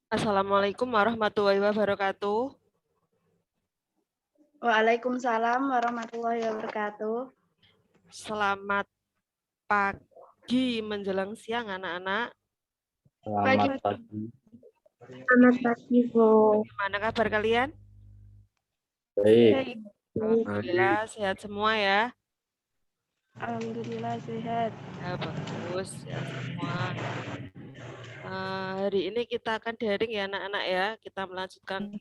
Assalamualaikum warahmatullahi wabarakatuh. Waalaikumsalam warahmatullahi wabarakatuh. Selamat pagi menjelang siang anak-anak. Selamat pagi. Selamat pagi, Bu. Gimana kabar kalian? Baik. Alhamdulillah sehat semua ya. Alhamdulillah sehat. Ya bagus, sehat semua. Hari ini kita akan daring ya anak-anak ya. Kita melanjutkan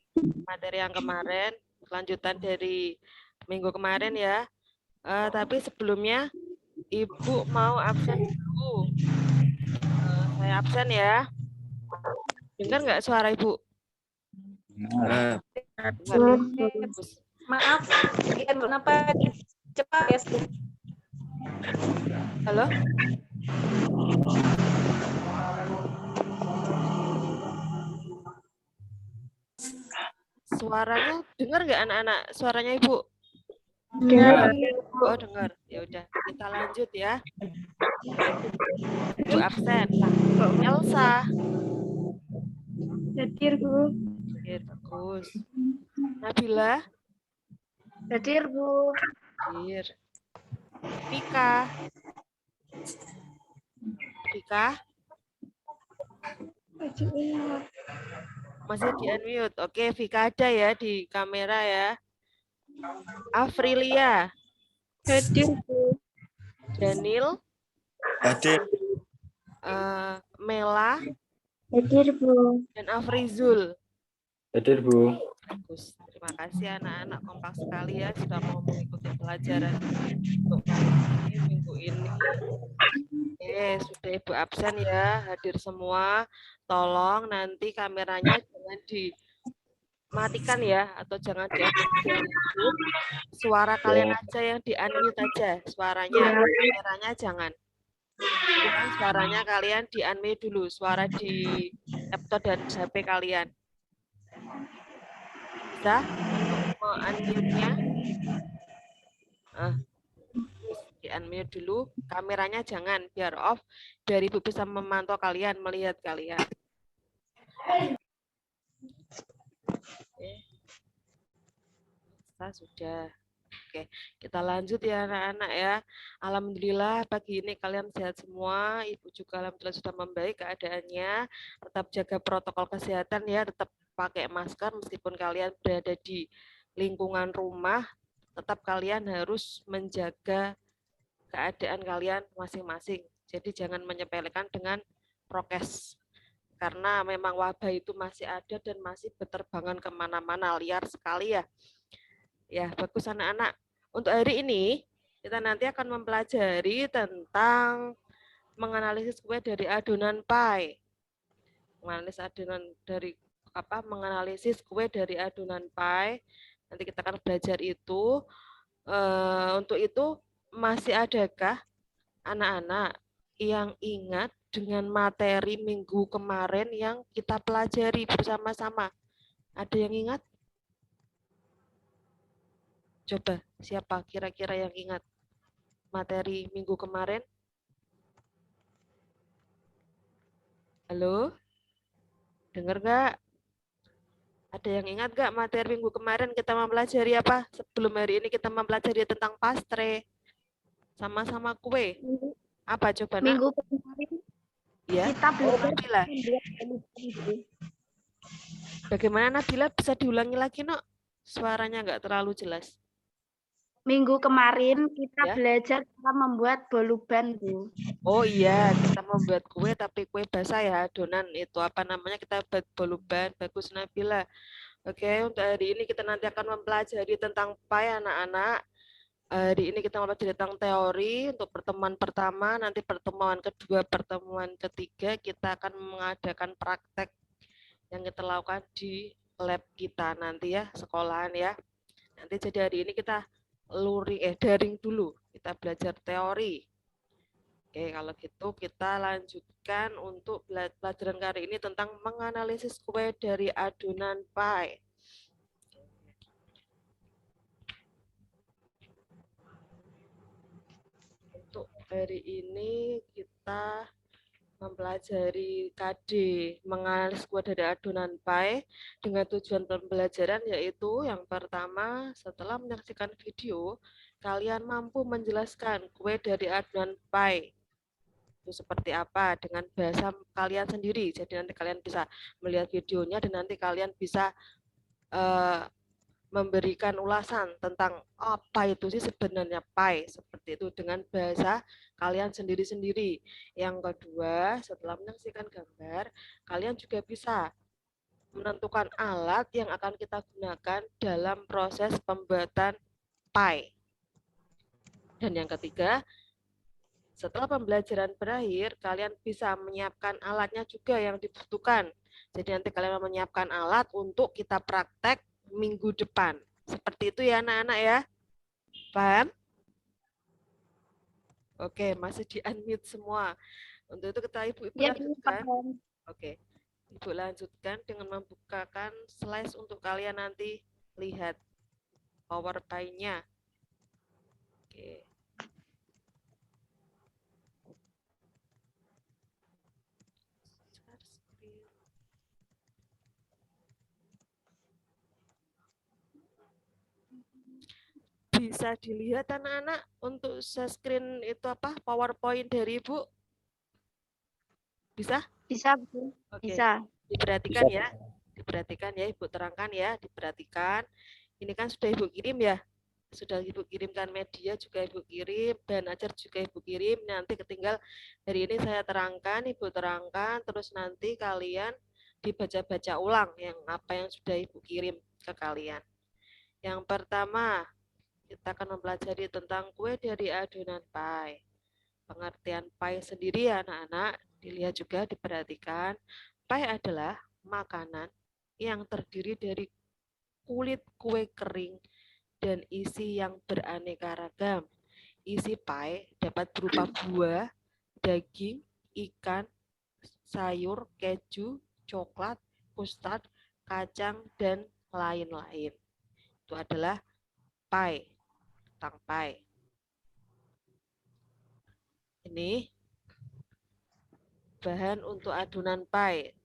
materi yang kemarin, kelanjutan dari minggu kemarin ya. Tapi sebelumnya Ibu mau absen dulu. Saya absen ya. Dengar nggak suara Ibu? Nah, Dengar. Bagus. Maaf, kenapa cepat ya? Halo? Suaranya dengar nggak anak-anak? Suaranya Ibu? Dengar. Oh, dengar. Ya udah, kita lanjut ya. Ibu absen. Elsa. Hadir, Bu. Oke, bagus. Nabila. Hadir, Bu. Hadir. Vika. Vika. Masih di unmute. Oke, Vika ada ya di kamera ya. Afrilia. Hadir, Bu. Daniel. hadir. Mela. Hadir, Bu. Dan Afrizul. Hadir, Bu. Bagus. Terima kasih anak-anak kompak sekali ya sudah mau mengikuti pelajaran untuk minggu ini. Oke, sudah Ibu absen ya, hadir semua. Tolong nanti kameranya jangan dimatikan ya, atau jangan di-unmute. Suara kalian aja yang di-unmute aja, suaranya, kameranya jangan. Ya, suaranya kalian di-unmute dulu, suara di laptop dan HP kalian. Bisa untuk unmute-nya? Di-unmute dulu, kameranya jangan, biar off, biar Ibu bisa memantau kalian, melihat kalian. Oke. Sudah. Oke, kita lanjut ya anak-anak ya. Alhamdulillah pagi ini kalian sehat semua. Ibu juga alhamdulillah sudah membaik keadaannya. Tetap jaga protokol kesehatan ya, tetap pakai masker meskipun kalian berada di lingkungan rumah, tetap kalian harus menjaga keadaan kalian masing-masing. Jadi jangan menyepelekan dengan prokes. Karena memang wabah itu masih ada dan masih berterbangan kemana-mana, liar sekali ya. Ya, bagus anak-anak. Untuk hari ini, kita nanti akan mempelajari tentang menganalisis kue dari adonan pie. Menganalisis kue dari adonan pie. Nanti kita akan belajar itu. Untuk itu, masih adakah anak-anak yang ingat dengan materi minggu kemarin yang kita pelajari bersama-sama? Ada yang ingat? Coba, siapa kira-kira yang ingat materi minggu kemarin? Halo? Dengar nggak? Ada yang ingat nggak materi minggu kemarin kita mempelajari apa? Sebelum hari ini kita mempelajari tentang pastre. Sama-sama kue. Apa coba, Nak? Minggu kemarin Ya. kita belajar Nabila. Bagaimana Nabila? Bisa diulangi lagi, Nok? Suaranya nggak terlalu jelas. Minggu kemarin kita Ya. belajar cara membuat boluban, Bu. Oh iya, kita membuat kue tapi kue basah ya, adonan itu apa namanya, kita buat boluban. Bagus Nabila. Oke, untuk hari ini kita nanti akan mempelajari tentang pie anak-anak. Hari ini kita mempelajari tentang teori untuk pertemuan pertama, nanti pertemuan kedua, pertemuan ketiga kita akan mengadakan praktek yang kita lakukan di lab kita nanti ya, sekolahan ya. Nanti jadi hari ini kita daring dulu, kita belajar teori. Oke, kalau gitu kita lanjutkan untuk pelajaran kali ini tentang menganalisis kue dari adonan pie. Untuk hari ini kita mempelajari KD, menganalisis kue dari adonan pie dengan tujuan pembelajaran yaitu yang pertama, setelah menyaksikan video, kalian mampu menjelaskan kue dari adonan pie itu seperti apa dengan bahasa kalian sendiri. Jadi nanti kalian bisa melihat videonya dan nanti kalian bisa memberikan ulasan tentang apa itu sih sebenarnya pie seperti itu dengan bahasa kalian sendiri-sendiri. Yang kedua, setelah menyaksikan gambar, kalian juga bisa menentukan alat yang akan kita gunakan dalam proses pembuatan pie. Dan yang ketiga, setelah pembelajaran berakhir, kalian bisa menyiapkan alatnya juga yang dibutuhkan. Jadi nanti kalian menyiapkan alat untuk kita praktek minggu depan. Seperti itu ya anak-anak ya. Paham? Oke, masih di-unmute semua. Untuk itu kita Ibu Ya, lanjutkan. paham. Oke. Ibu lanjutkan dengan membukakan slide untuk kalian nanti lihat PowerPoint-nya. Oke. Bisa dilihat anak-anak untuk share screen itu apa PowerPoint dari Ibu? Bisa? Bisa, Bu. Oke. Bisa. Diperhatikan Bisa. ya. Diperhatikan ya, Ibu terangkan ya, diperhatikan. Ini kan sudah Ibu kirim ya. Sudah Ibu kirimkan media juga Ibu kirim, dan ajar juga Ibu kirim. Nanti ketinggal hari ini saya terangkan, Ibu terangkan, terus nanti kalian dibaca-baca ulang yang apa yang sudah Ibu kirim ke kalian. Yang pertama, kita akan mempelajari tentang kue dari adonan pie. Pengertian pie sendiri ya anak-anak, dilihat juga, diperhatikan. Pie adalah makanan yang terdiri dari kulit kue kering dan isi yang beraneka ragam. Isi pie dapat berupa buah, daging, ikan, sayur, keju, coklat, mustard, kacang, dan lain-lain. Itu adalah pie. Tentang pie. Ini bahan untuk adonan pie.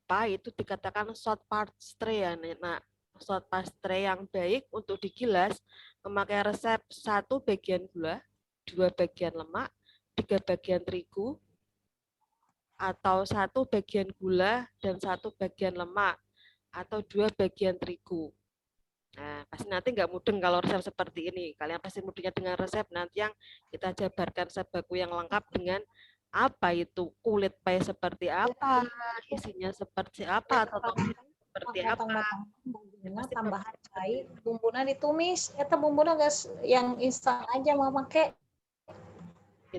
Pie itu dikatakan short pastry ya, nah short pastry yang baik untuk digilas memakai resep 1 bagian gula, 2 bagian lemak, 3 bagian terigu, atau 1 bagian gula dan 1 bagian lemak, atau 2 bagian terigu. Nah, pasti nanti nggak mudeng kalau resep seperti ini. Kalian pasti mudengnya dengan resep nanti yang kita jabarkan resep baku yang lengkap dengan apa itu kulit pie seperti apa, isinya seperti apa, atau seperti apa. Pasti tambahan cair, bumbunya ditumis. Eta bumbunya guys yang instan aja mau pakai.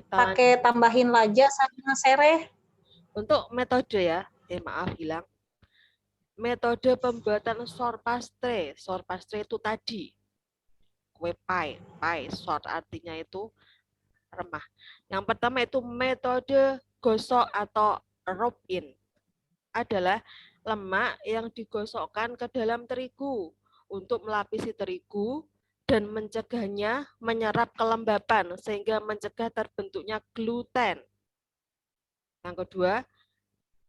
Pakai tambahin laja sama sereh. Untuk metode ya, maaf hilang. Metode pembuatan short pastry. Short pastry itu tadi kue pie. Pie short artinya itu remah. Yang pertama itu metode gosok atau rub in. Adalah lemak yang digosokkan ke dalam terigu untuk melapisi terigu dan mencegahnya menyerap kelembapan sehingga mencegah terbentuknya gluten. Yang kedua,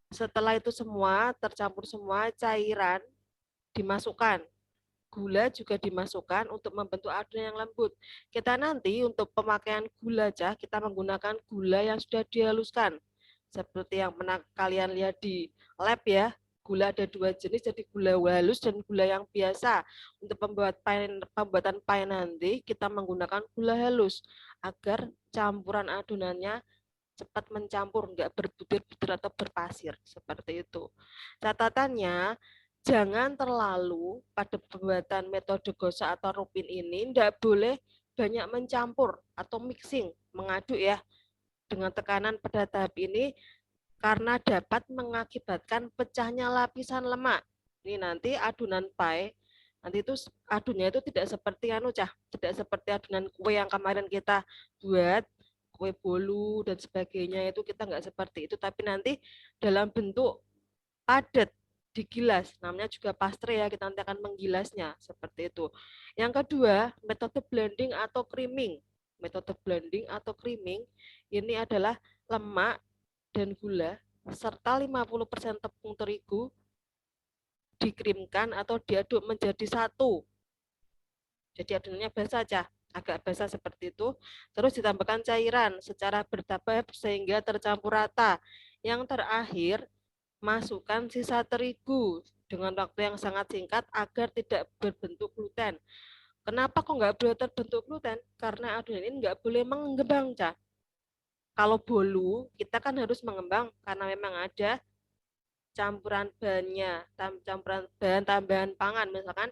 setelah itu semua tercampur semua cairan dimasukkan. Gula juga dimasukkan untuk membentuk adonan yang lembut. Kita nanti untuk pemakaian gula aja kita menggunakan gula yang sudah dihaluskan. Seperti yang pernah kalian lihat di lab ya. Gula ada 2 jenis, jadi gula halus dan gula yang biasa. Untuk pembuatan pie nanti kita menggunakan gula halus agar campuran adonannya cepat mencampur, enggak berbutir-butir atau berpasir, seperti itu. Catatannya, jangan terlalu pada pembuatan metode gosok atau rupin ini, enggak boleh banyak mencampur atau mixing, mengaduk ya, dengan tekanan pada tahap ini, karena dapat mengakibatkan pecahnya lapisan lemak. Ini nanti adonan pie, nanti itu adonnya itu tidak seperti tidak seperti adonan kue yang kemarin kita buat, kue bolu dan sebagainya itu kita nggak seperti itu, tapi nanti dalam bentuk padat digilas, namanya juga pastry ya, kita nanti akan menggilasnya seperti itu. Yang kedua, metode blending atau creaming. Metode blending atau creaming ini adalah lemak dan gula, serta 50% tepung terigu dikrimkan atau diaduk menjadi satu. Jadi adonannya basah aja, agak basah seperti itu. Terus ditambahkan cairan secara bertahap sehingga tercampur rata. Yang terakhir, masukkan sisa terigu dengan waktu yang sangat singkat agar tidak berbentuk gluten. Kenapa kok nggak boleh terbentuk gluten? Karena adonan ini nggak boleh mengembang, Cah. Kalau bolu, kita kan harus mengembang karena memang ada campuran bahannya, campuran bahan tambahan pangan, misalkan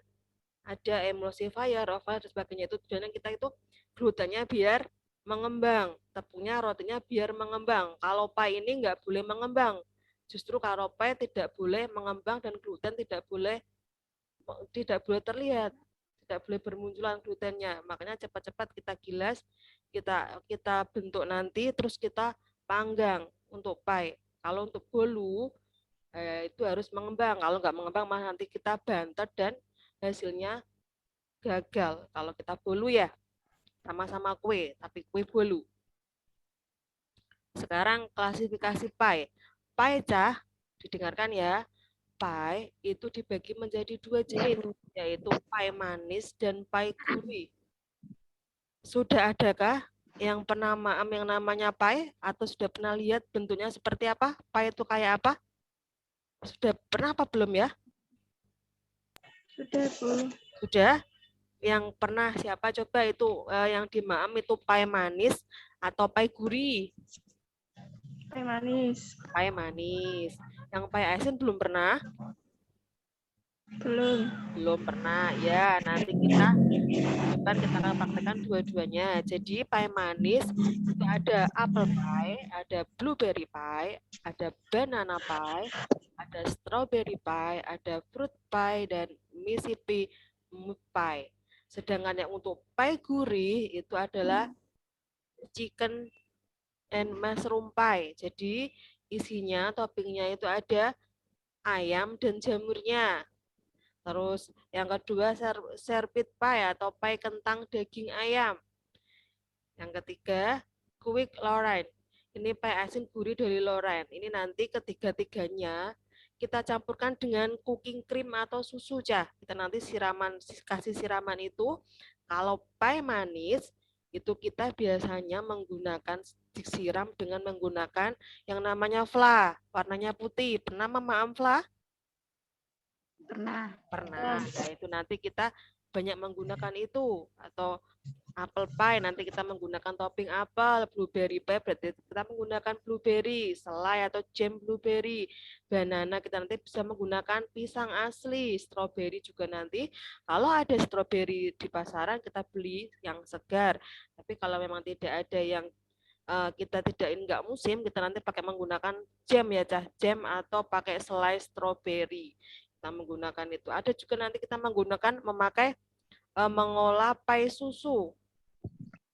ada emulsifier, oval, dan sebagainya. Itu tujuannya kita itu glutennya biar mengembang, tepungnya, rotinya biar mengembang. Kalau pie ini nggak boleh mengembang. Justru kalau pie tidak boleh mengembang dan gluten tidak boleh terlihat, tidak boleh bermunculan glutennya. Makanya cepat-cepat kita gilas, kita bentuk nanti, terus kita panggang untuk pie. Kalau untuk bolu itu harus mengembang. Kalau nggak mengembang, malah nanti kita bantet dan hasilnya gagal. Kalau kita bolu ya sama-sama kue, tapi kue bolu. Sekarang klasifikasi pie. Pie, Cah, didengarkan ya. Pie itu dibagi menjadi dua jenis, yaitu pie manis dan pie gurih. Sudah adakah yang pernah yang namanya pie atau sudah pernah lihat bentuknya seperti apa? Pie itu kayak apa? Sudah pernah apa belum ya? Sudah, Bu. Sudah? Yang pernah siapa coba itu yang di Maam itu pie manis atau pie gurih? Teh manis. Pie manis. Yang pie asin belum pernah? Belum. Belum pernah. Ya, nanti kita depan kita akan praktekkan dua-duanya. Jadi pie manis itu ada apple pie, ada blueberry pie, ada banana pie, ada strawberry pie, ada fruit pie, dan Mississippi pie. Sedangkan yang untuk pie gurih itu adalah chicken and mushroom pie. Jadi isinya, toppingnya itu ada ayam dan jamurnya. Terus yang kedua sherbet pie atau pie kentang daging ayam. Yang ketiga quick Lorraine. Ini pie asin gurih dari Lorraine. Ini nanti ketiga-tiganya kita campurkan dengan cooking cream atau susu, Cah. Kita nanti kasih siraman itu. Kalau pie manis itu kita biasanya menggunakan disiram dengan menggunakan yang namanya fla, warnanya putih. Pernah Mama fla? Pernah. Pernah. Nah, itu nanti kita banyak menggunakan itu. Atau apple pie, nanti kita menggunakan topping apel, blueberry pie, berarti kita menggunakan blueberry, selai atau jam blueberry, banana kita nanti bisa menggunakan pisang asli, strawberry juga nanti, kalau ada strawberry di pasaran kita beli yang segar, tapi kalau memang tidak ada yang kita tidak enggak musim, kita nanti pakai menggunakan jam ya, Cah, jam atau pakai selai strawberry, kita menggunakan itu. Ada juga nanti kita memakai mengolah pie susu.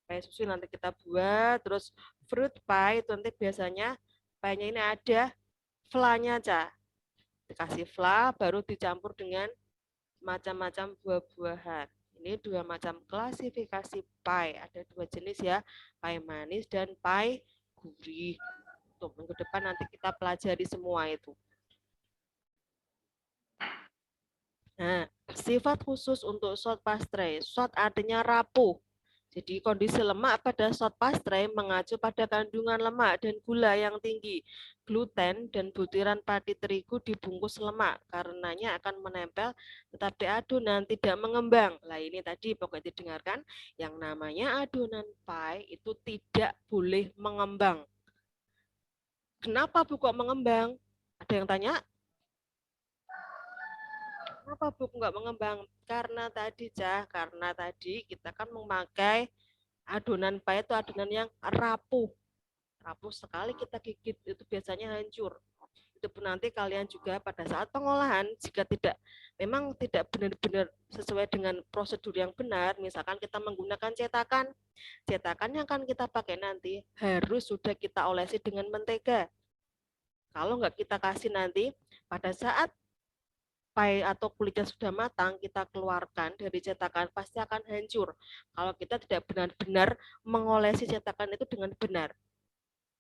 Pie susu nanti kita buat, terus fruit pie itu nanti biasanya pie-nya ini ada flanya, Cah. Dikasih fla, baru dicampur dengan macam-macam buah-buahan. Ini dua macam klasifikasi pie. Ada dua jenis ya, pie manis dan pie gurih. Untuk minggu depan nanti kita pelajari semua itu. Nah, sifat khusus untuk short pastry. Short artinya rapuh. Jadi kondisi lemak pada short pastry mengacu pada kandungan lemak dan gula yang tinggi. Gluten dan butiran padi terigu dibungkus lemak, karenanya akan menempel tetapi adonan tidak mengembang. Lah ini tadi pokoknya didengarkan, yang namanya adonan pie itu tidak boleh mengembang. Kenapa Bu kok mengembang? Ada yang tanya? Kenapa Bu nggak mengembang? Karena tadi, Cah, karena tadi kita kan memakai adonan pie itu adonan yang rapuh. Rapuh sekali kita gigit, itu biasanya hancur. Itu pun nanti kalian juga pada saat pengolahan, jika memang tidak benar-benar sesuai dengan prosedur yang benar, misalkan kita menggunakan cetakan yang akan kita pakai nanti harus sudah kita olesi dengan mentega. Kalau nggak kita kasih nanti, pada saat pie atau kulitnya sudah matang, kita keluarkan dari cetakan, pasti akan hancur. Kalau kita tidak benar-benar mengolesi cetakan itu dengan benar.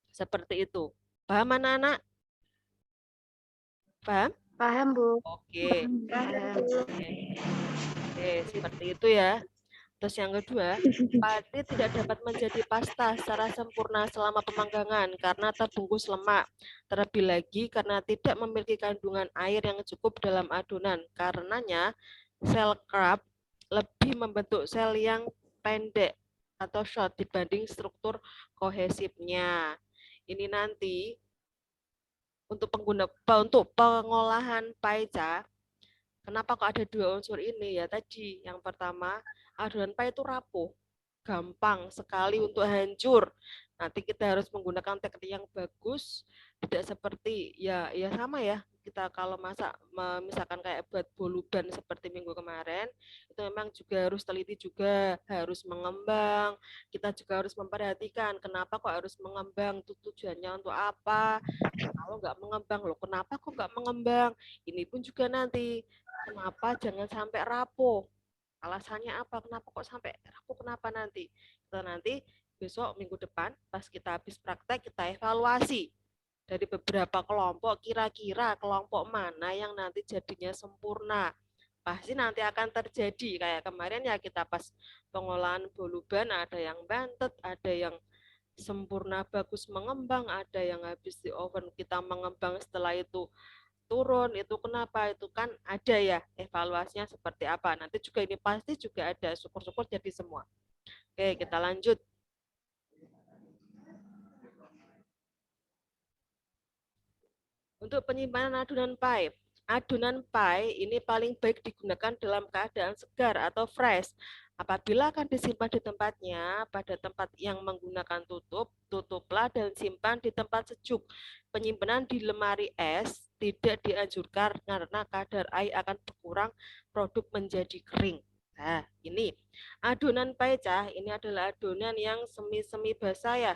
Seperti itu. Paham anak-anak? Paham? Paham, Bu. Oke. Oke, seperti itu ya. Terus yang kedua, padi tidak dapat menjadi pasta secara sempurna selama pemanggangan karena terbungkus lemak. Terlebih lagi karena tidak memiliki kandungan air yang cukup dalam adonan. Karenanya, sel Krebs lebih membentuk sel yang pendek atau short dibanding struktur kohesifnya. Ini nanti untuk pengolahan paica. Kenapa kok ada dua unsur ini ya tadi? Yang pertama, adonan pai itu rapuh, gampang sekali untuk hancur. Nanti kita harus menggunakan teknik yang bagus, tidak seperti ya sama ya. Kita kalau masak misalkan kayak buat boluban seperti minggu kemarin, itu memang juga harus teliti juga, harus mengembang. Kita juga harus memperhatikan kenapa kok harus mengembang, tujuannya untuk apa. Kalau nggak mengembang, loh kenapa kok nggak mengembang? Ini pun juga nanti kenapa jangan sampai rapuh? Alasannya apa? Kenapa kok sampai rapuh? Kenapa nanti? Kita nanti besok minggu depan pas kita habis praktek kita evaluasi dari beberapa kelompok kira-kira kelompok mana yang nanti jadinya sempurna. Pasti nanti akan terjadi kayak kemarin ya kita pas pengolahan boluban ada yang bantet, ada yang sempurna bagus mengembang, ada yang habis di oven kita mengembang setelah itu turun, itu kenapa, itu kan ada ya evaluasinya seperti apa. Nanti juga ini pasti juga ada, syukur-syukur jadi semua. Oke, kita lanjut. Untuk penyimpanan adonan pie. Adonan pie ini paling baik digunakan dalam keadaan segar atau fresh. Apabila akan disimpan di tempatnya, pada tempat yang menggunakan tutup, tutuplah dan simpan di tempat sejuk. Penyimpanan di lemari es tidak dianjurkan karena kadar air akan berkurang, produk menjadi kering. Nah, ini adonan paecah ini adalah adonan yang semi-semi basah ya.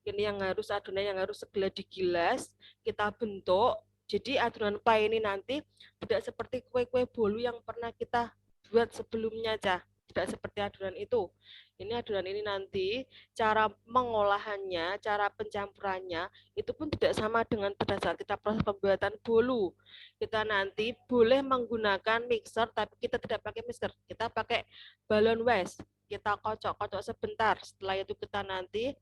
Ini yang harus adonan yang harus segera digilas, kita bentuk. Jadi adonan pie ini nanti tidak seperti kue-kue bolu yang pernah kita buat sebelumnya, Cah. Tidak seperti adonan itu. Ini adonan ini nanti cara mengolahannya, cara pencampurannya itu pun tidak sama dengan pada saat kita proses pembuatan bolu. Kita nanti boleh menggunakan mixer, tapi kita tidak pakai mixer. Kita pakai balon wes. Kita kocok-kocok sebentar. Setelah itu kita nanti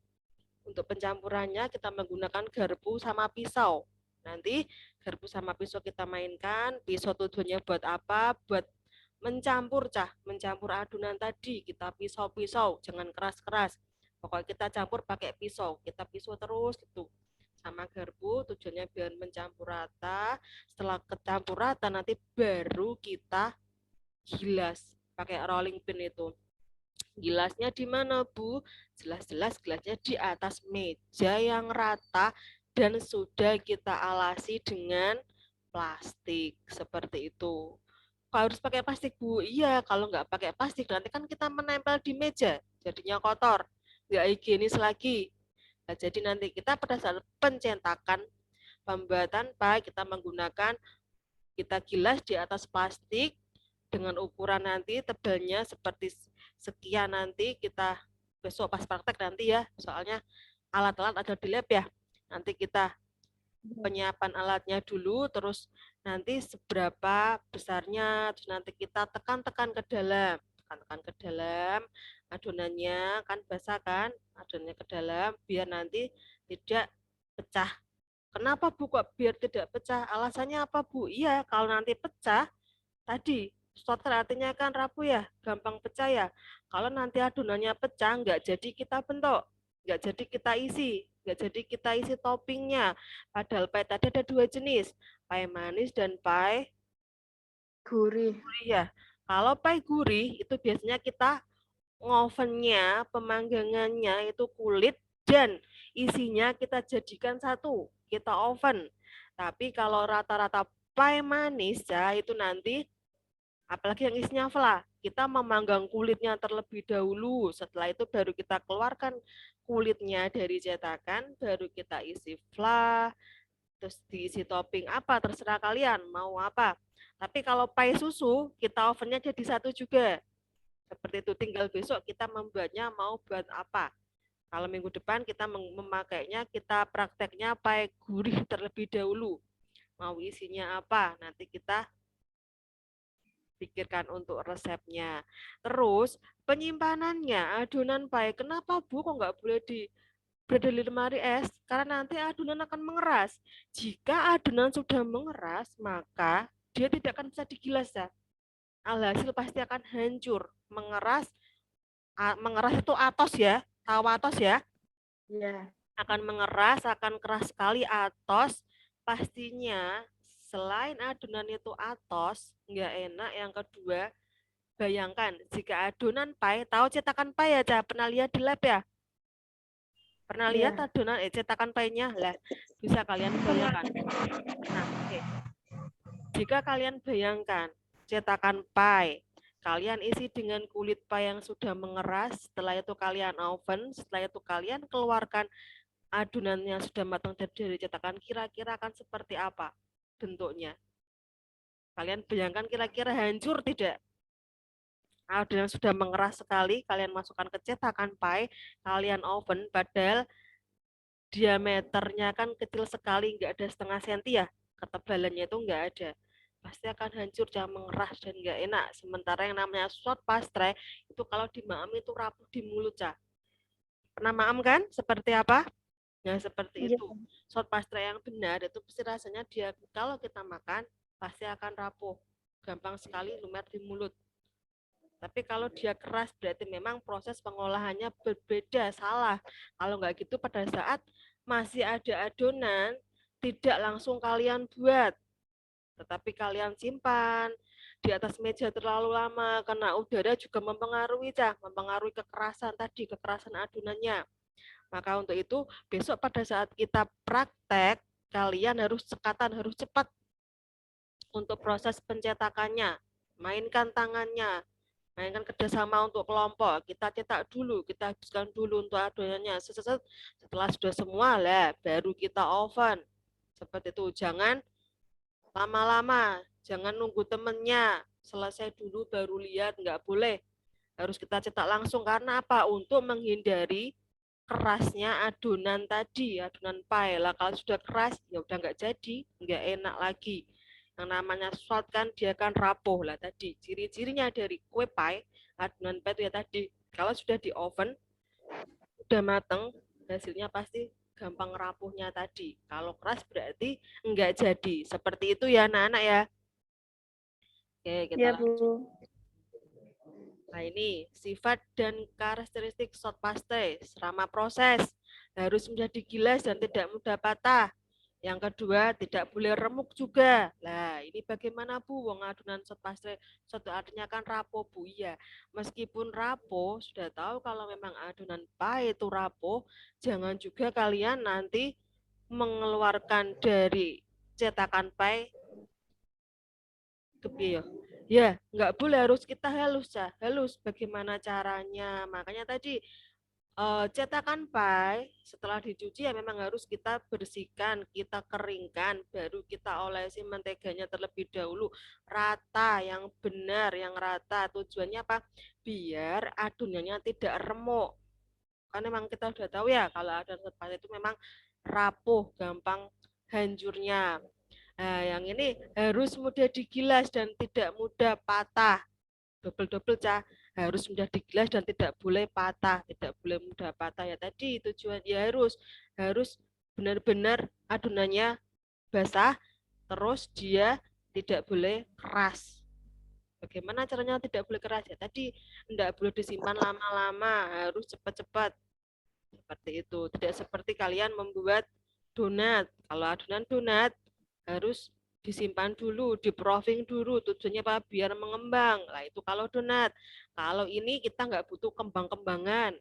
untuk pencampurannya kita menggunakan garpu sama pisau. Nanti garpu sama pisau kita mainkan. Pisau tujuannya buat apa? Buat mencampur, mencampur adonan tadi. Kita pisau-pisau, jangan keras-keras. Pokoknya kita campur pakai pisau. Kita pisau terus gitu. Sama garpu tujuannya biar mencampur rata. Setelah kecampur rata nanti baru kita gilas pakai rolling pin itu. Gelasnya di mana, Bu? Jelas-jelas gelasnya di atas meja yang rata dan sudah kita alasi dengan plastik. Seperti itu. Kok harus pakai plastik, Bu? Iya, kalau nggak pakai plastik, nanti kan kita menempel di meja. Jadinya kotor. Nggak higienis lagi. Nah, jadi nanti kita pada saat pencetakan, pembuatan pie, kita menggunakan, kita gilas di atas plastik, dengan ukuran nanti tebalnya seperti sekian, nanti kita besok pas praktek nanti ya, soalnya alat-alat ada di lab ya, nanti kita penyiapan alatnya dulu, terus nanti seberapa besarnya, terus nanti kita tekan-tekan ke dalam, tekan-tekan ke dalam, adonannya kan basah kan, adonannya ke dalam biar nanti tidak pecah. Kenapa Bu kok biar tidak pecah? Alasannya apa Bu? Iya, kalau nanti pecah tadi shorter artinya kan rapuh ya, gampang pecah ya. Kalau nanti adonannya pecah, nggak jadi kita bentuk, nggak jadi kita isi, nggak jadi kita isi toppingnya. Padahal pie tadi ada dua jenis, pie manis dan pie Gurih. gurih ya. Kalau pie gurih itu biasanya kita ngovennya, pemanggangannya itu kulit dan isinya kita jadikan satu, kita oven. Tapi kalau rata-rata pie manis ya itu nanti apalagi yang isinya fla, kita memanggang kulitnya terlebih dahulu. Setelah itu baru kita keluarkan kulitnya dari cetakan, baru kita isi fla, terus diisi topping apa, terserah kalian mau apa. Tapi kalau pie susu, kita ovennya jadi satu juga. Seperti itu, tinggal besok kita membuatnya mau buat apa. Kalau minggu depan kita memakainya, kita prakteknya pai gurih terlebih dahulu. Mau isinya apa? Nanti kita pikirkan untuk resepnya. Terus penyimpanannya, adonan pai. Kenapa Bu kok nggak boleh berada di lemari es? Karena nanti adonan akan mengeras. Jika adonan sudah mengeras, maka dia tidak akan bisa digilas ya. Alhasil pasti akan hancur. Mengeras itu atos ya. Tahu atos ya? Iya. Akan mengeras, akan keras sekali atos. Pastinya selain adonan itu atos, nggak enak. Yang kedua, bayangkan jika adonan pai, tahu cetakan pai ya, pernah lihat di lab ya? Pernah lihat adonan cetakan painya? Lah, bisa kalian bayangkan. Nah, oke. Jika kalian bayangkan cetakan pai, kalian isi dengan kulit pai yang sudah mengeras, setelah itu kalian oven, setelah itu kalian keluarkan adonan yang sudah matang dari cetakan, kira-kira akan seperti apa bentuknya? Kalian bayangkan kira-kira hancur tidak? Adonan sudah mengeras sekali, kalian masukkan ke cetakan pai, kalian oven, padahal diameternya kan kecil sekali, nggak ada setengah senti ya, ketebalannya itu nggak ada. Pasti akan hancur dan mengeras dan nggak enak. Sementara yang namanya short pastry, itu kalau dimaam itu rapuh di mulut, Cah. Pernah maam kan? Seperti apa? Nah, seperti itu. Short pastry yang benar, itu pasti rasanya dia, kalau kita makan, pasti akan rapuh. Gampang sekali lumer di mulut. Tapi kalau dia keras berarti memang proses pengolahannya berbeda, salah. Kalau nggak gitu pada saat masih ada adonan, tidak langsung kalian buat. Tetapi kalian simpan di atas meja terlalu lama, karena udara juga mempengaruhi, mempengaruhi kekerasan tadi, kekerasan adonannya. Maka untuk itu, besok pada saat kita praktek, kalian harus cekatan, harus cepat untuk proses pencetakannya. Mainkan tangannya, mainkan kerjasama untuk kelompok. Kita cetak dulu, kita habiskan dulu untuk adonannya. Setelah sudah semua lah, baru kita oven. Seperti itu, jangan lama-lama, jangan nunggu temennya selesai dulu baru lihat, nggak boleh. Harus kita cetak langsung, karena apa? Untuk menghindari kerasnya adonan tadi, adonan pai. Lah kalau sudah keras, ya udah nggak jadi, nggak enak lagi. Yang namanya short kan dia kan rapuh lah tadi. Ciri-cirinya dari kue pai, adonan pai itu ya tadi, kalau sudah di oven, udah mateng, hasilnya pasti gampang rapuhnya tadi. Kalau keras berarti enggak jadi. Seperti itu ya anak-anak ya. Oke, kita lanjut. Nah ini sifat dan karakteristik short pastry selama proses. Harus mudah digilas dan tidak mudah patah. Yang kedua, tidak boleh remuk juga. Nah, ini bagaimana Bu? Wong adonan short pastry, suatu artinya kan rapuh Bu. Iya, meskipun rapuh, sudah tahu kalau memang adonan pai itu rapuh, jangan juga kalian nanti mengeluarkan dari cetakan pai ke ya, nggak boleh, harus kita halus ya. Halus bagaimana caranya? Makanya tadi cetakan pai setelah dicuci ya memang harus kita bersihkan, kita keringkan, baru kita olesi menteganya terlebih dahulu rata, yang benar, yang rata. Tujuannya apa? Biar adonannya tidak remuk. Karena memang kita sudah tahu ya kalau adonan pai itu memang rapuh, gampang hancurnya. Nah, yang ini harus mudah digilas dan tidak mudah patah. Double-double, harus mudah digilas dan tidak boleh patah, tidak boleh mudah patah ya tadi tujuan ya harus benar-benar adonannya basah, terus dia tidak boleh keras. Bagaimana caranya tidak boleh keras ya tadi, tidak boleh disimpan lama-lama, harus cepat-cepat. Seperti itu, tidak seperti kalian membuat donat. Kalau adonan donat harus disimpan dulu, di-proofing dulu, tujuannya apa? Biar mengembang. Lah itu kalau donat. Kalau ini kita nggak butuh kembang-kembangan.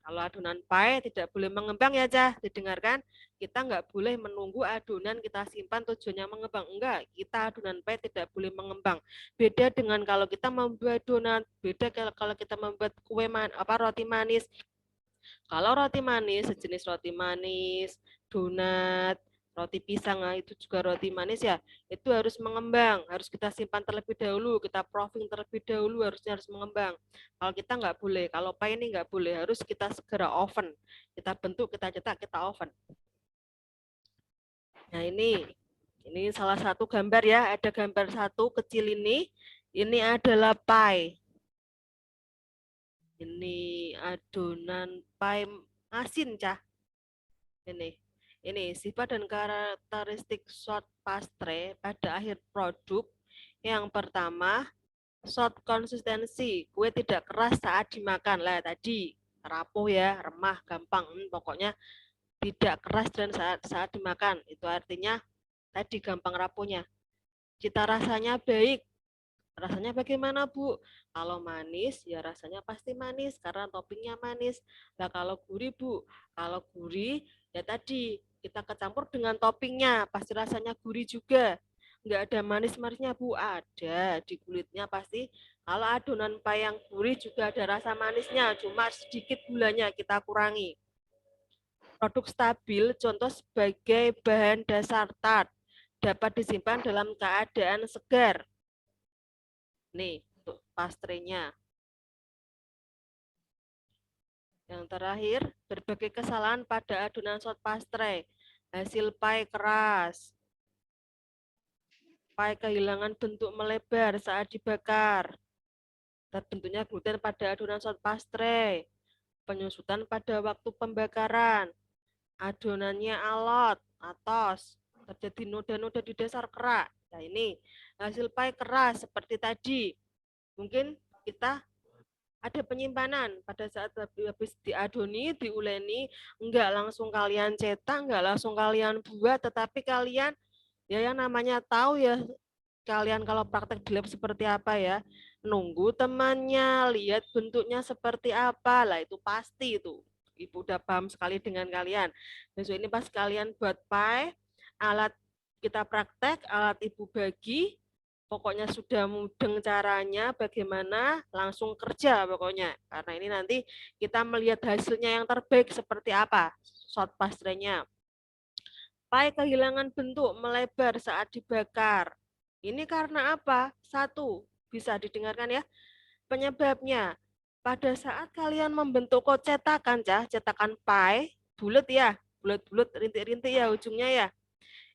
Kalau adonan pai tidak boleh mengembang ya, didengarkan. Kita nggak boleh menunggu adonan kita simpan tujuannya mengembang. Enggak, kita adonan pai tidak boleh mengembang. Beda dengan kalau kita membuat donat, beda kalau kita membuat kue roti manis. Kalau roti manis, sejenis roti manis, donat, Roti pisang, nah itu juga roti manis ya, itu harus mengembang, harus kita simpan terlebih dahulu, kita proofing terlebih dahulu, harusnya harus mengembang. Kalau kita nggak boleh, kalau pie ini nggak boleh, harus kita segera oven, kita bentuk, kita cetak, kita oven. Nah ini salah satu gambar ya, ada gambar satu kecil ini adalah pie. Ini adonan pie asin, Cah. Ini sifat dan karakteristik short pastry pada akhir produk. Yang pertama, short konsistensi, kue tidak keras saat dimakan. Lah tadi rapuh ya, remah, gampang. Pokoknya tidak keras dan saat dimakan. Itu artinya tadi gampang rapuhnya. Cita rasanya baik. Rasanya bagaimana, Bu? Kalau manis, ya rasanya pasti manis karena toppingnya manis. Nah, kalau gurih, Bu, kalau gurih, ya tadi kita kecampur dengan toppingnya, pasti rasanya gurih juga. Nggak ada manis-manisnya, Bu. Ada di kulitnya pasti. Kalau adonan pie yang gurih juga ada rasa manisnya, cuma sedikit gulanya kita kurangi. Produk stabil, contoh sebagai bahan dasar tart, dapat disimpan dalam keadaan segar. Nih, untuk pastry-nya. Yang terakhir, berbagai kesalahan pada adonan short pastry. Hasil pie keras. Pie kehilangan bentuk melebar saat dibakar. Terbentuknya gluten pada adonan short pastry. Penyusutan pada waktu pembakaran. Adonannya alot, atos. Terjadi noda-noda di dasar kerak. Nah ini, hasil pie keras seperti tadi. Mungkin kita ada penyimpanan pada saat habis diadoni, diuleni, enggak langsung kalian cetak, enggak langsung kalian buat, tetapi kalian ya yang namanya tahu ya, kalian kalau praktek di lab seperti apa ya, nunggu temannya, lihat bentuknya seperti apa, lah itu pasti itu. Ibu udah paham sekali dengan kalian. Besok ini pas kalian buat pie, alat kita praktek, alat ibu bagi, pokoknya sudah mudeng caranya, bagaimana langsung kerja pokoknya. Karena ini nanti kita melihat hasilnya yang terbaik seperti apa, short pastry-nya. Pie kehilangan bentuk, melebar saat dibakar. Ini karena apa? Satu, bisa didengarkan ya. Penyebabnya, pada saat kalian membentuk cetakan, cetakan pie, bulat ya, bulat-bulat, rintik-rintik ya ujungnya ya.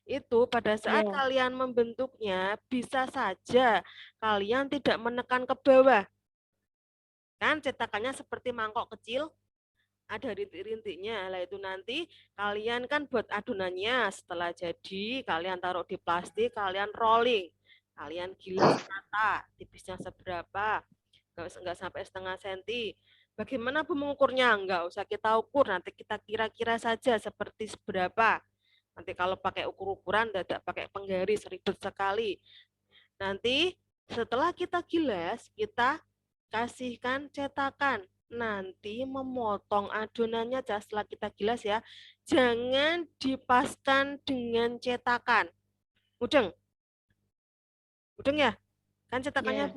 Itu pada saat kalian membentuknya, bisa saja kalian tidak menekan ke bawah. Kan cetakannya seperti mangkok kecil, ada rintik-rintiknya. Lah itu nanti kalian kan buat adonannya, setelah jadi kalian taruh di plastik, kalian rolling. Kalian gilas rata, tipisnya seberapa, enggak sampai setengah senti. Bagaimana Bu mengukurnya? Enggak usah kita ukur, nanti kita kira-kira saja seperti seberapa. Nanti kalau pakai ukur-ukuran, tidak pakai penggaris, ribet sekali. Nanti setelah kita gilas, kita kasihkan cetakan. Nanti memotong adonannya setelah kita gilas ya. Jangan dipaskan dengan cetakan. Mudeng? Mudeng ya? Kan cetakannya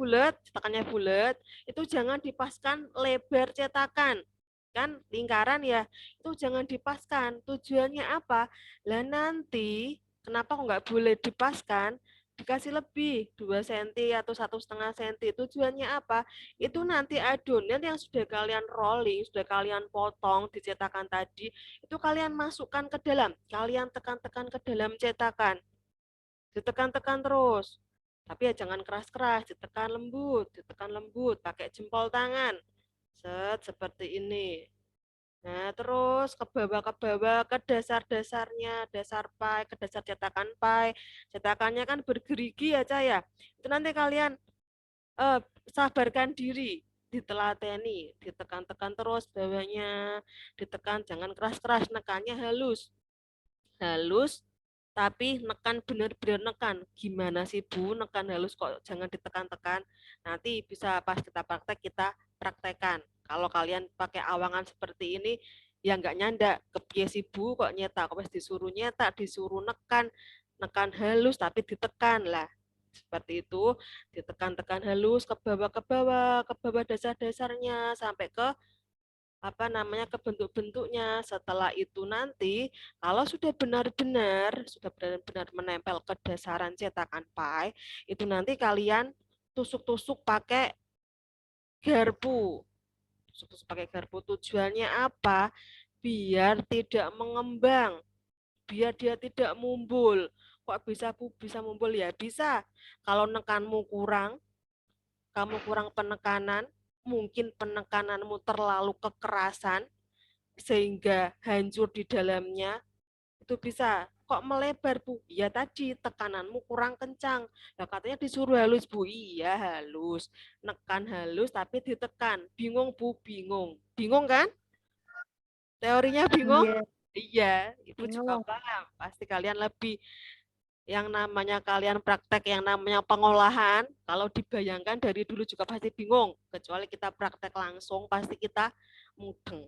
bulat, itu jangan dipaskan lebar cetakan. Kan lingkaran ya, itu jangan dipaskan. Tujuannya apa? Lah nanti, kenapa nggak boleh dipaskan? Dikasih lebih, 2 cm atau 1,5 cm. Tujuannya apa? Itu nanti adonan yang sudah kalian rolling, sudah kalian potong di cetakan tadi, itu kalian masukkan ke dalam. Kalian tekan-tekan ke dalam cetakan. Ditekan-tekan terus. Tapi ya jangan keras-keras, ditekan lembut, pakai jempol tangan. Seperti ini. Nah, terus ke bawah ke dasar-dasarnya, dasar pie, ke dasar cetakan pie. Cetakannya kan bergerigi ya, Cah ya. Itu nanti kalian sabarkan diri, ditelateni, ditekan-tekan terus bawahnya, ditekan, jangan keras-keras, nekannya halus. Halus, tapi nekan benar-benar nekan. Gimana sih Bu, nekan halus kok jangan ditekan-tekan. Nanti bisa pas kita praktekkan. Kalau kalian pakai awangan seperti ini, ya nggak nyanda. Kepiye sih Bu kok nyetak, kok disuruh nyetak, disuruh nekan halus tapi ditekan lah. Seperti itu, ditekan-tekan halus ke bawah dasar-dasarnya sampai ke ke bentuk-bentuknya. Setelah itu nanti kalau sudah benar-benar menempel ke dasaran cetakan pie, itu nanti kalian tusuk-tusuk pakai garpu. Tusuk-tusuk pakai garpu. Tujuannya apa? Biar tidak mengembang, biar dia tidak mumbul. Kok bisa mumbul ya? Bisa. Kalau nekanmu kurang, kamu kurang penekanan, mungkin penekananmu terlalu kekerasan sehingga hancur di dalamnya, itu bisa. Kok melebar, Bu? Ya tadi tekananmu kurang kencang. Nah, katanya disuruh halus, Bu. Iya, halus. Nekan halus tapi ditekan. Bingung, Bu? Bingung. Bingung kan? Teorinya bingung? Iya. Iya, Ibu juga Bingung. paham. Pasti kalian lebih yang namanya kalian praktek yang namanya pengolahan, kalau dibayangkan dari dulu juga pasti bingung. Kecuali kita praktek langsung, pasti kita mudeng.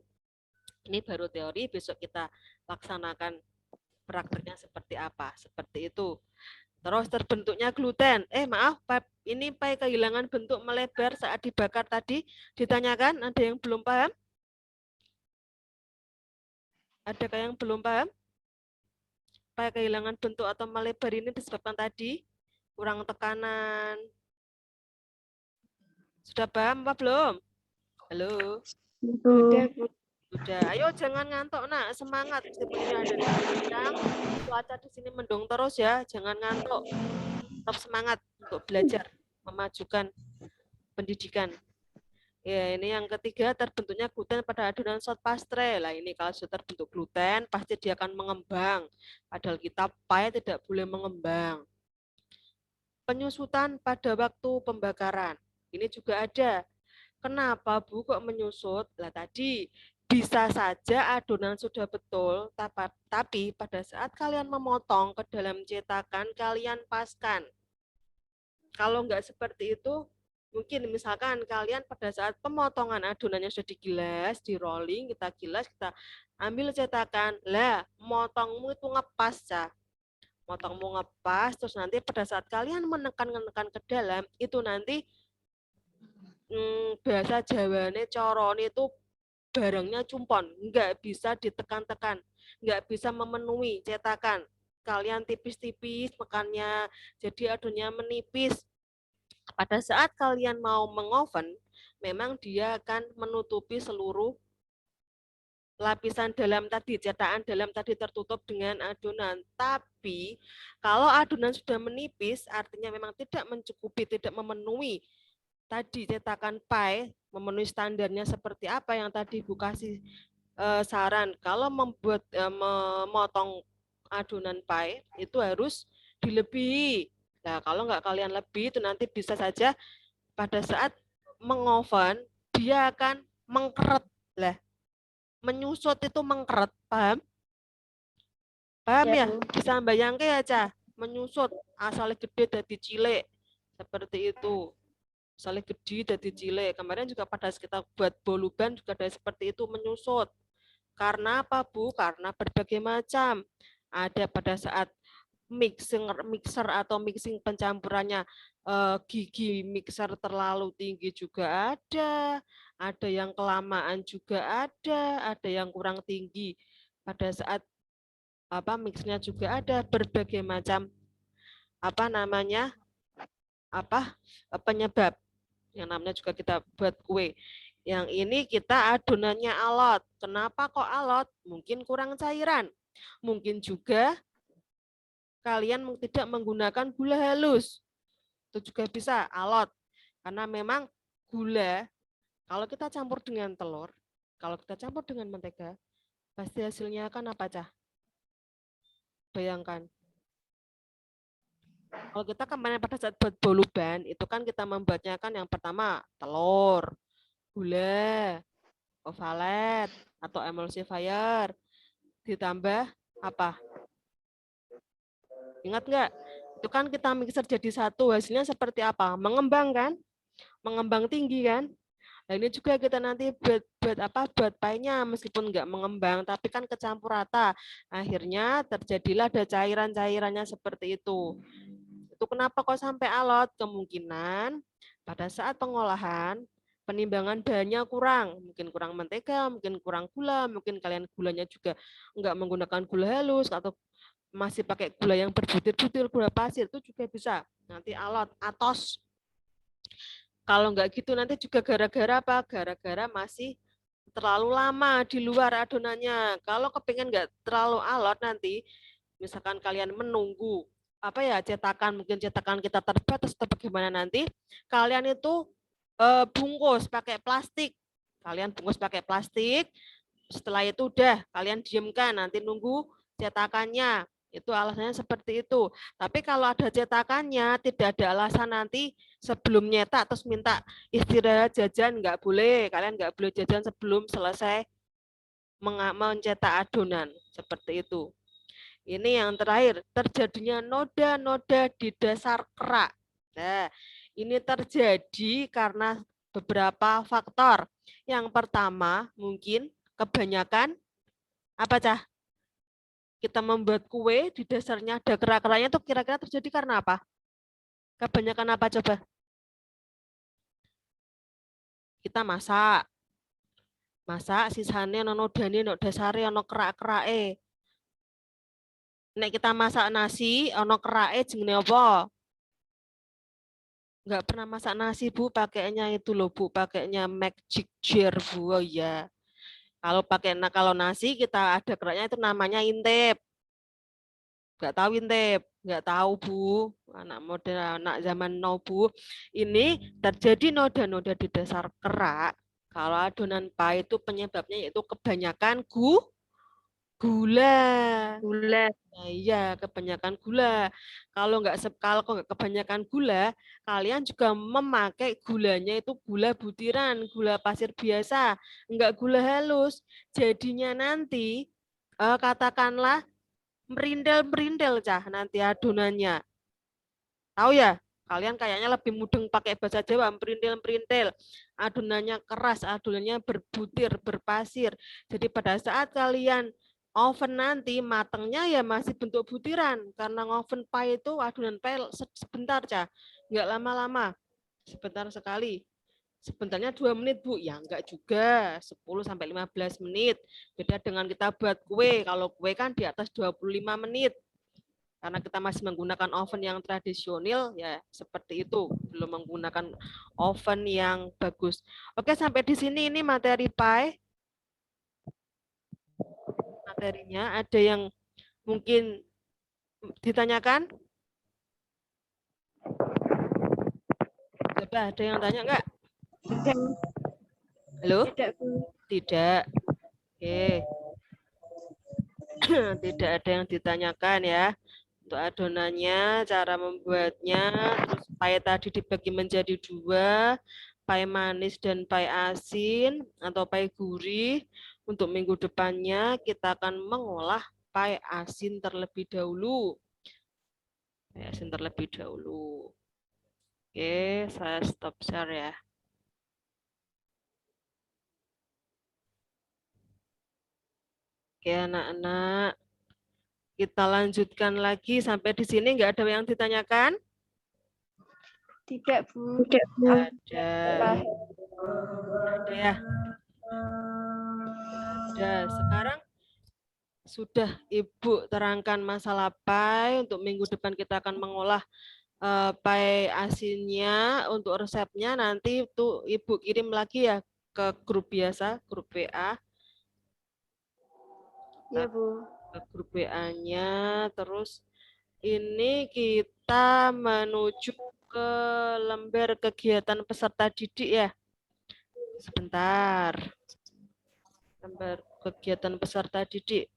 Ini baru teori, besok kita laksanakan prakteknya seperti apa. Seperti itu. Terus terbentuknya gluten. Maaf, ini pai kehilangan bentuk melebar saat dibakar tadi. Ditanyakan, ada yang belum paham? Adakah yang belum paham? Pai kehilangan bentuk atau melebar ini disebabkan tadi kurang tekanan. Sudah paham apa belum? Halo? Sudah, Bu. Sudah. Ayo jangan ngantuk, Nak. Semangat. Meskipun ada kencang, cuaca di sini mendung terus ya. Jangan ngantuk. Tetap semangat untuk belajar, memajukan pendidikan. Ya, ini yang ketiga, terbentuknya gluten pada adonan shot pastry. Lah ini kalau sudah terbentuk gluten, pasti dia akan mengembang. Padahal kita pie tidak boleh mengembang. Penyusutan pada waktu pembakaran. Ini juga ada. Kenapa, Bu, kok menyusut? Lah tadi bisa saja adonan sudah betul, tapi pada saat kalian memotong ke dalam cetakan, kalian paskan. Kalau enggak seperti itu, mungkin misalkan kalian pada saat pemotongan adonannya sudah digilas, di rolling, kita gilas, kita ambil cetakan, lah motongmu itu ngepas, Cah. Motongmu ngepas, terus nanti pada saat kalian menekan ke dalam, itu nanti bahasa Jawane corone itu barangnya cumpon, nggak bisa ditekan-tekan, nggak bisa memenuhi cetakan. Kalian tipis-tipis mekannya, jadi adonannya menipis. Pada saat kalian mau mengoven, memang dia akan menutupi seluruh lapisan dalam tadi, cetakan dalam tadi tertutup dengan adonan. Tapi kalau adonan sudah menipis, artinya memang tidak mencukupi, tidak memenuhi tadi cetakan pie, memenuhi standarnya seperti apa yang tadi Bu kasih saran. Kalau memotong adonan pie itu harus dilebihi. Nah, kalau nggak kalian lebih, itu nanti bisa saja pada saat mengoven, dia akan mengkeret. Lah, menyusut itu mengkeret, paham? Paham ya? Bisa bayangke ya, Cah? Menyusut, asalnya gede dari cilik. Seperti itu. Asalnya gede dari cilik. Kemarin juga pada kita buat boluban juga ada seperti itu, menyusut. Karena apa, Bu? Karena berbagai macam. Ada pada saat mixer atau mixing pencampurannya gigi mixer terlalu tinggi juga ada yang kelamaan juga ada yang kurang tinggi. Pada saat mixnya juga ada berbagai macam penyebab. Yang namanya juga kita buat kue. Yang ini kita adonannya alot. Kenapa kok alot? Mungkin kurang cairan. Mungkin juga kalian tidak menggunakan gula halus. Itu juga bisa alot. Karena memang gula, kalau kita campur dengan telur, kalau kita campur dengan mentega, pasti hasilnya akan apa, Cah? Bayangkan. Kalau kita kemarin pada saat buat boluban, itu kan kita membuatnya kan yang pertama telur, gula, ovalet, atau emulsifier, ditambah apa? Ingat nggak? Itu kan kita mixer jadi satu, hasilnya seperti apa? Mengembang kan? Mengembang tinggi kan? Nah ini juga kita nanti buat pie-nya meskipun nggak mengembang, tapi kan kecampur rata. Akhirnya terjadilah ada cairan-cairannya seperti itu. Itu kenapa kok sampai alot? Kemungkinan pada saat pengolahan penimbangan bahannya kurang, mungkin kurang mentega, mungkin kurang gula, mungkin kalian gulanya juga enggak menggunakan gula halus atau masih pakai gula yang berbutir-butir, gula pasir, itu juga bisa. Nanti alot, atos. Kalau enggak gitu nanti juga gara-gara apa? Gara-gara masih terlalu lama di luar adonannya. Kalau kepingin enggak terlalu alot nanti, misalkan kalian menunggu apa ya cetakan, mungkin cetakan kita terbatas atau bagaimana nanti, kalian itu bungkus pakai plastik. Kalian bungkus pakai plastik, setelah itu udah kalian diamkan, nanti nunggu cetakannya. Itu alasannya seperti itu. Tapi kalau ada cetakannya, tidak ada alasan nanti sebelum nyetak terus minta istirahat jajan, nggak boleh. Kalian nggak boleh jajan sebelum selesai mencetak adonan. Seperti itu. Ini yang terakhir, terjadinya noda-noda di dasar kerak. Nah, ini terjadi karena beberapa faktor. Yang pertama, mungkin kebanyakan apa Cah? Kita membuat kue di dasarnya ada kerak-keraknya itu kira-kira terjadi karena apa? Kebanyakan apa coba? Kita masak. Masak sisanya ono nodane, ono dasare, ono kerak-kerake. Nek kita masak nasi, ono kerake jenenge apa? Enggak pernah masak nasi, Bu, pakainya itu loh, Bu, pakainya magic jar, Bu. Oh ya. Kalau nasi kita ada keraknya itu namanya intip. Enggak tahu intip, enggak tahu, Bu. Anak model anak zaman now, Bu. Ini terjadi noda-noda di dasar kerak. Kalau adonan pie itu penyebabnya yaitu kebanyakan gula. Gula. Nah, iya, kebanyakan gula. Kalau nggak kebanyakan gula, kalian juga memakai gulanya itu gula butiran, gula pasir biasa, nggak gula halus. Jadinya nanti katakanlah merindel-merindel Cah nanti adonannya. Tahu ya? Kalian kayaknya lebih mudeng pakai bahasa Jawa, merindel-merindel. Adonannya keras, adonannya berbutir, berpasir. Jadi pada saat kalian oven nanti matangnya ya masih bentuk butiran. Karena oven pie itu adonan pie sebentar Cah. Enggak lama-lama. Sebentar sekali. Sebentarnya 2 menit, Bu. Ya enggak juga. 10-15 menit. Beda dengan kita buat kue. Kalau kue kan di atas 25 menit. Karena kita masih menggunakan oven yang tradisional, ya seperti itu. Belum menggunakan oven yang bagus. Oke, sampai di sini ini materi pie. Materinya ada yang mungkin ditanyakan? Coba ada yang tanya enggak? Halo? Tidak, Bu. Tidak. Oke. Tidak ada yang ditanyakan ya. Untuk adonannya, cara membuatnya, terus pie tadi dibagi menjadi 2, pie manis dan pie asin atau pie gurih. Untuk minggu depannya kita akan mengolah pie asin terlebih dahulu. Pie asin terlebih dahulu. Oke, saya stop share ya. Oke, anak-anak. Kita lanjutkan lagi sampai di sini nggak ada yang ditanyakan? Tidak, Bu. Tidak, Bu. Ada. Ada ya. Ada. Sekarang sudah Ibu terangkan masalah pie. Untuk minggu depan kita akan mengolah pie asinnya. Untuk resepnya nanti itu Ibu kirim lagi ya ke grup biasa, grup WA. Iya, Bu. Ke grup WA-nya. Terus ini kita menuju ke lembar kegiatan peserta didik ya. Sebentar. Lembar kegiatan peserta didik.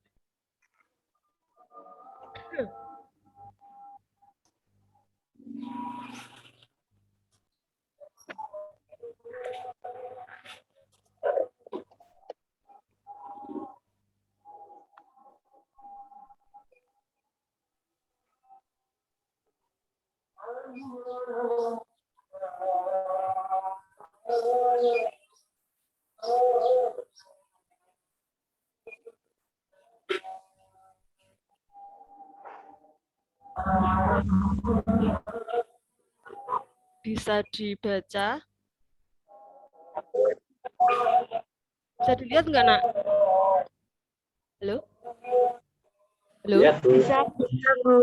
Bisa dibaca. Bisa dilihat nggak, Nak? Halo? Halo? Lihat, Bu. Bisa, Bu.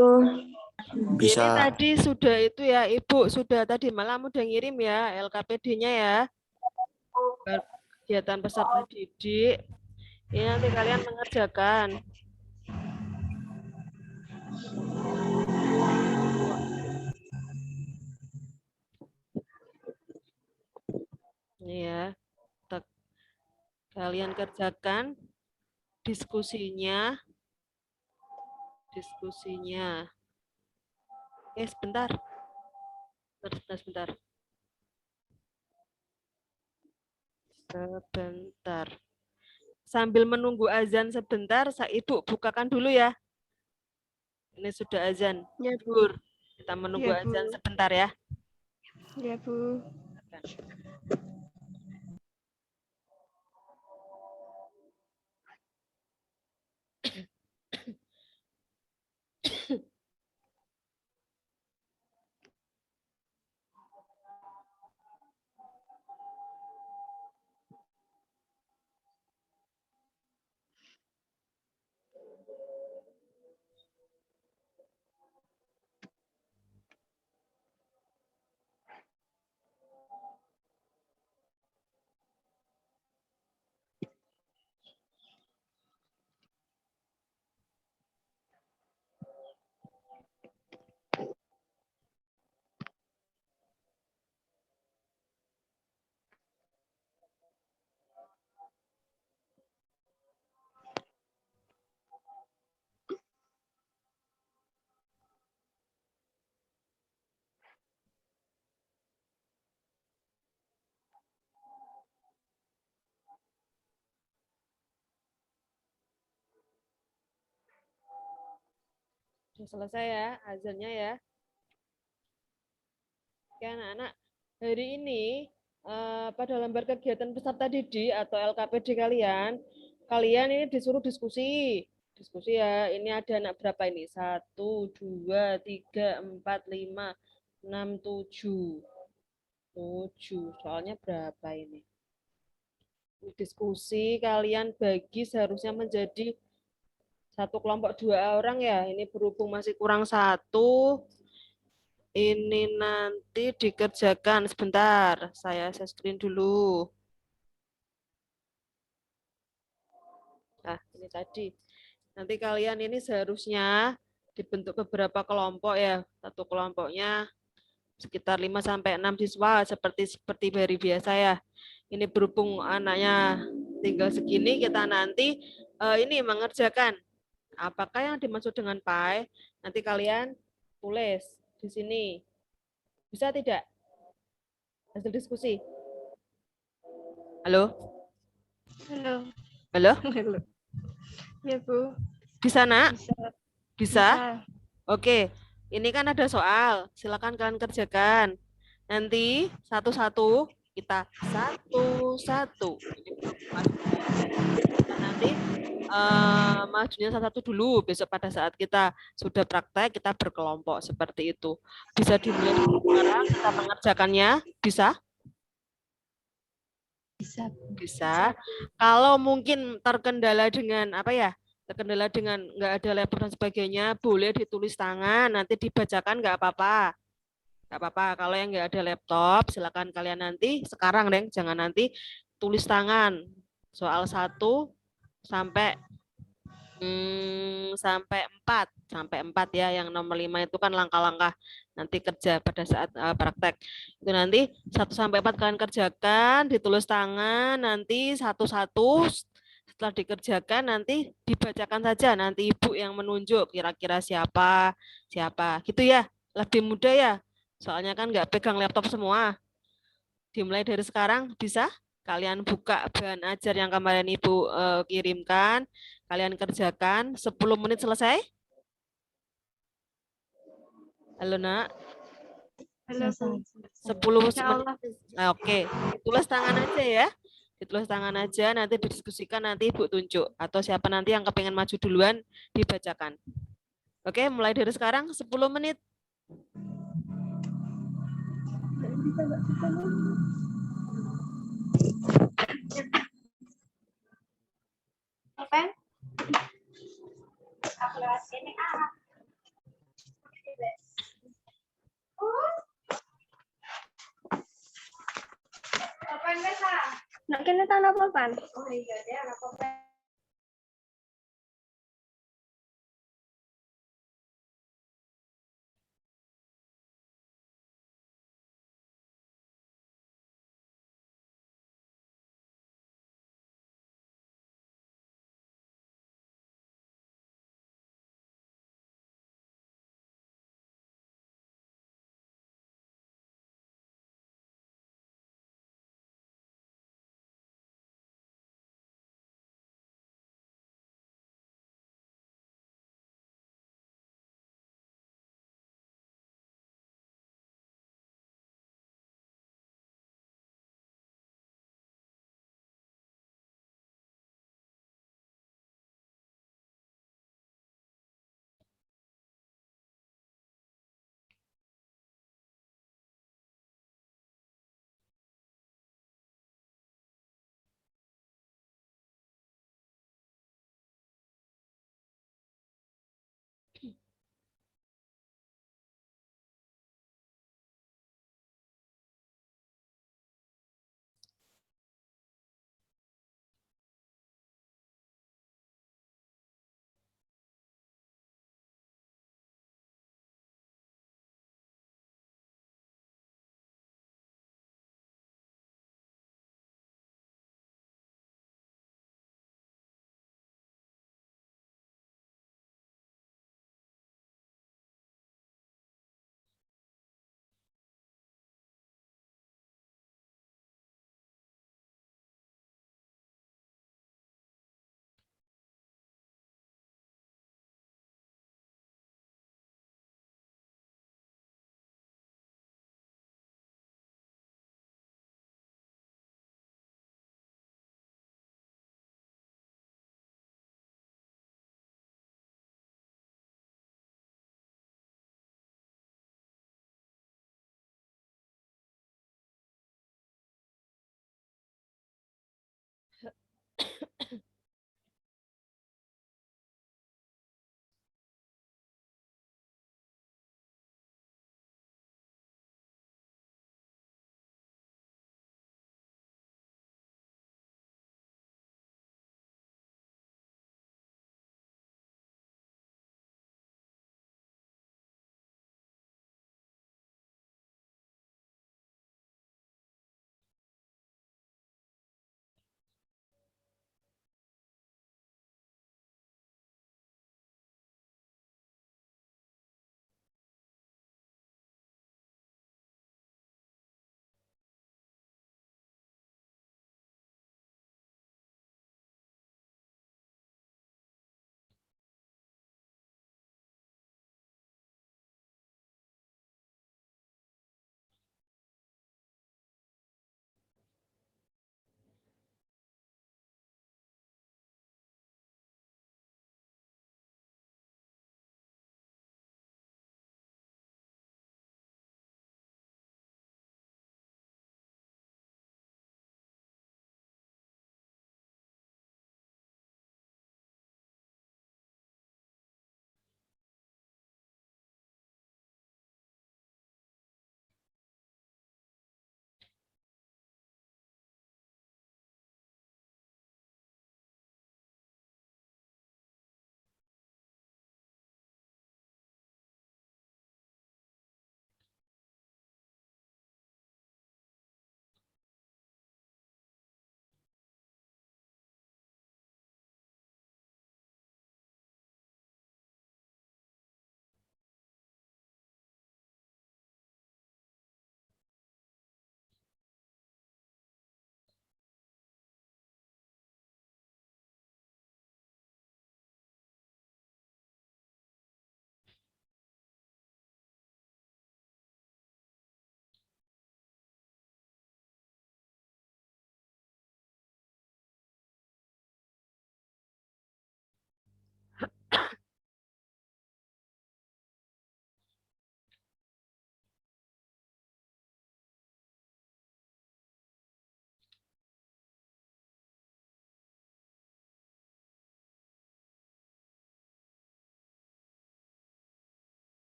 Bisa. Ini tadi sudah itu ya, Ibu sudah tadi malam udah ngirim ya LKPD-nya ya. Kegiatan peserta didik. Ini nanti kalian mengerjakan. Ini ya. Kalian kerjakan diskusinya. Sebentar. Sebentar. Sambil menunggu azan sebentar, Ibu bukakan dulu ya. Ini sudah azan. Ya, Bu. Kita menunggu Ya, Bu. azan sebentar ya. Ya, Bu. Sudah selesai ya azannya ya. Oke anak-anak, hari ini pada lembar kegiatan peserta didik atau LKPD kalian ini disuruh diskusi. Diskusi ya, ini ada anak berapa ini? 1, 2, 3, 4, 5, 6, 7. 7, soalnya berapa ini? Diskusi kalian bagi seharusnya menjadi satu kelompok 2 orang ya. Ini berhubung masih kurang 1. Ini nanti dikerjakan sebentar. Saya screen dulu. Nah, ini tadi. Nanti kalian ini seharusnya dibentuk beberapa kelompok ya. Satu kelompoknya sekitar 5 sampai 6 siswa seperti hari biasa ya. Ini berhubung anaknya tinggal segini, kita nanti ini mengerjakan apakah yang dimaksud dengan pi. Nanti kalian tulis di sini. Bisa tidak? Hasil diskusi. Halo? Halo. Halo? Halo. Ya, Bu. Bisa, Nak? Bisa. Bisa? Oke. Ini kan ada soal. Silakan kalian kerjakan. Nanti satu-satu kita satu-satu. Nanti majunya satu-satu dulu. Besok pada saat kita sudah praktek, kita berkelompok seperti itu. Bisa dimulai sekarang kita mengerjakannya? Bisa? Bisa. Kalau mungkin terkendala dengan apa ya? Terkendala dengan nggak ada laptop dan sebagainya, boleh ditulis tangan. Nanti dibacakan nggak apa-apa. Nggak apa-apa. Kalau yang nggak ada laptop, silakan kalian nanti sekarang, Deng. Jangan nanti tulis tangan. Soal 1 sampai 4 ya. Yang nomor 5 itu kan langkah-langkah nanti kerja pada saat praktek. Itu nanti 1 sampai 4 kalian kerjakan, ditulis tangan, nanti satu-satu setelah dikerjakan nanti dibacakan saja, nanti Ibu yang menunjuk kira-kira siapa gitu ya. Lebih mudah ya. Soalnya kan nggak pegang laptop semua. Dimulai dari sekarang bisa? Kalian buka bahan ajar yang kemarin Ibu kirimkan, kalian kerjakan 10 menit selesai. Halo, Nak. Halo, Bu. 10 Insyaallah. menit. Oke, tulis tangan aja ya. Ditulis tangan aja, nanti didiskusikan, nanti Ibu tunjuk. Atau siapa nanti yang kepengen maju duluan, dibacakan. Oke, mulai dari sekarang 10 menit. Nak kena tahu apa pan?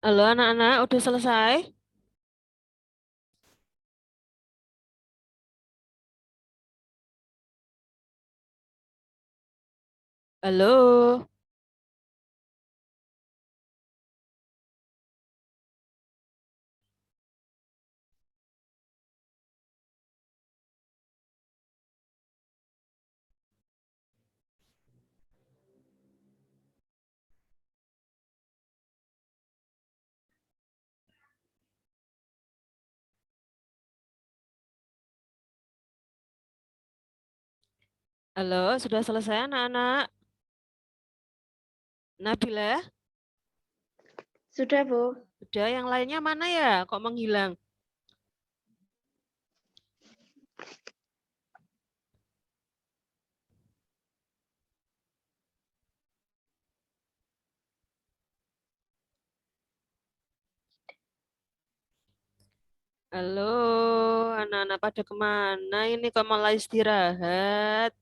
Halo anak-anak, udah selesai? Halo? Halo, sudah selesai anak-anak? Nabila? Sudah, Bu. Udah, yang lainnya mana ya? Kok menghilang? Halo, anak-anak pada kemana? Ini kok malah istirahat?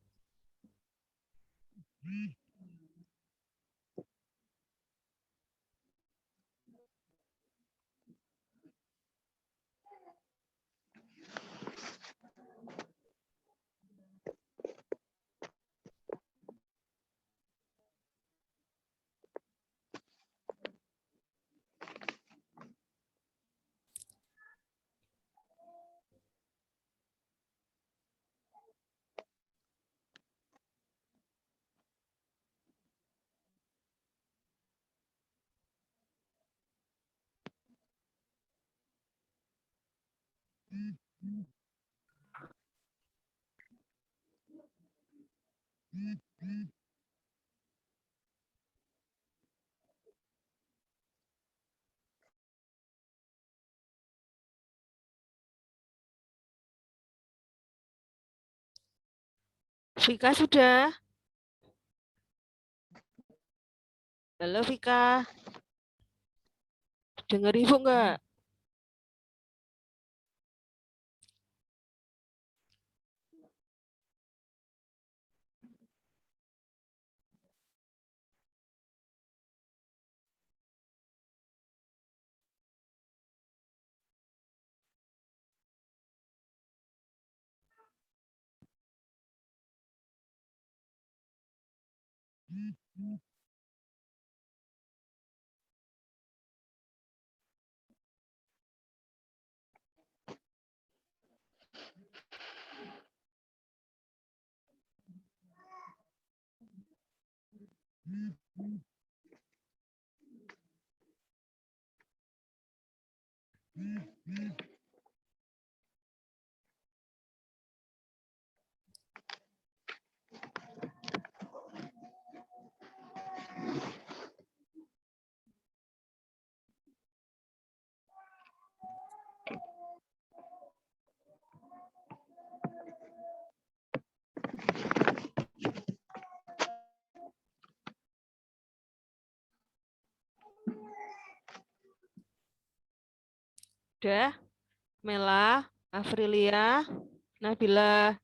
Vika sudah? Halo Vika, dengar ibu enggak? Udah? Mela, Afrilia, Nabila,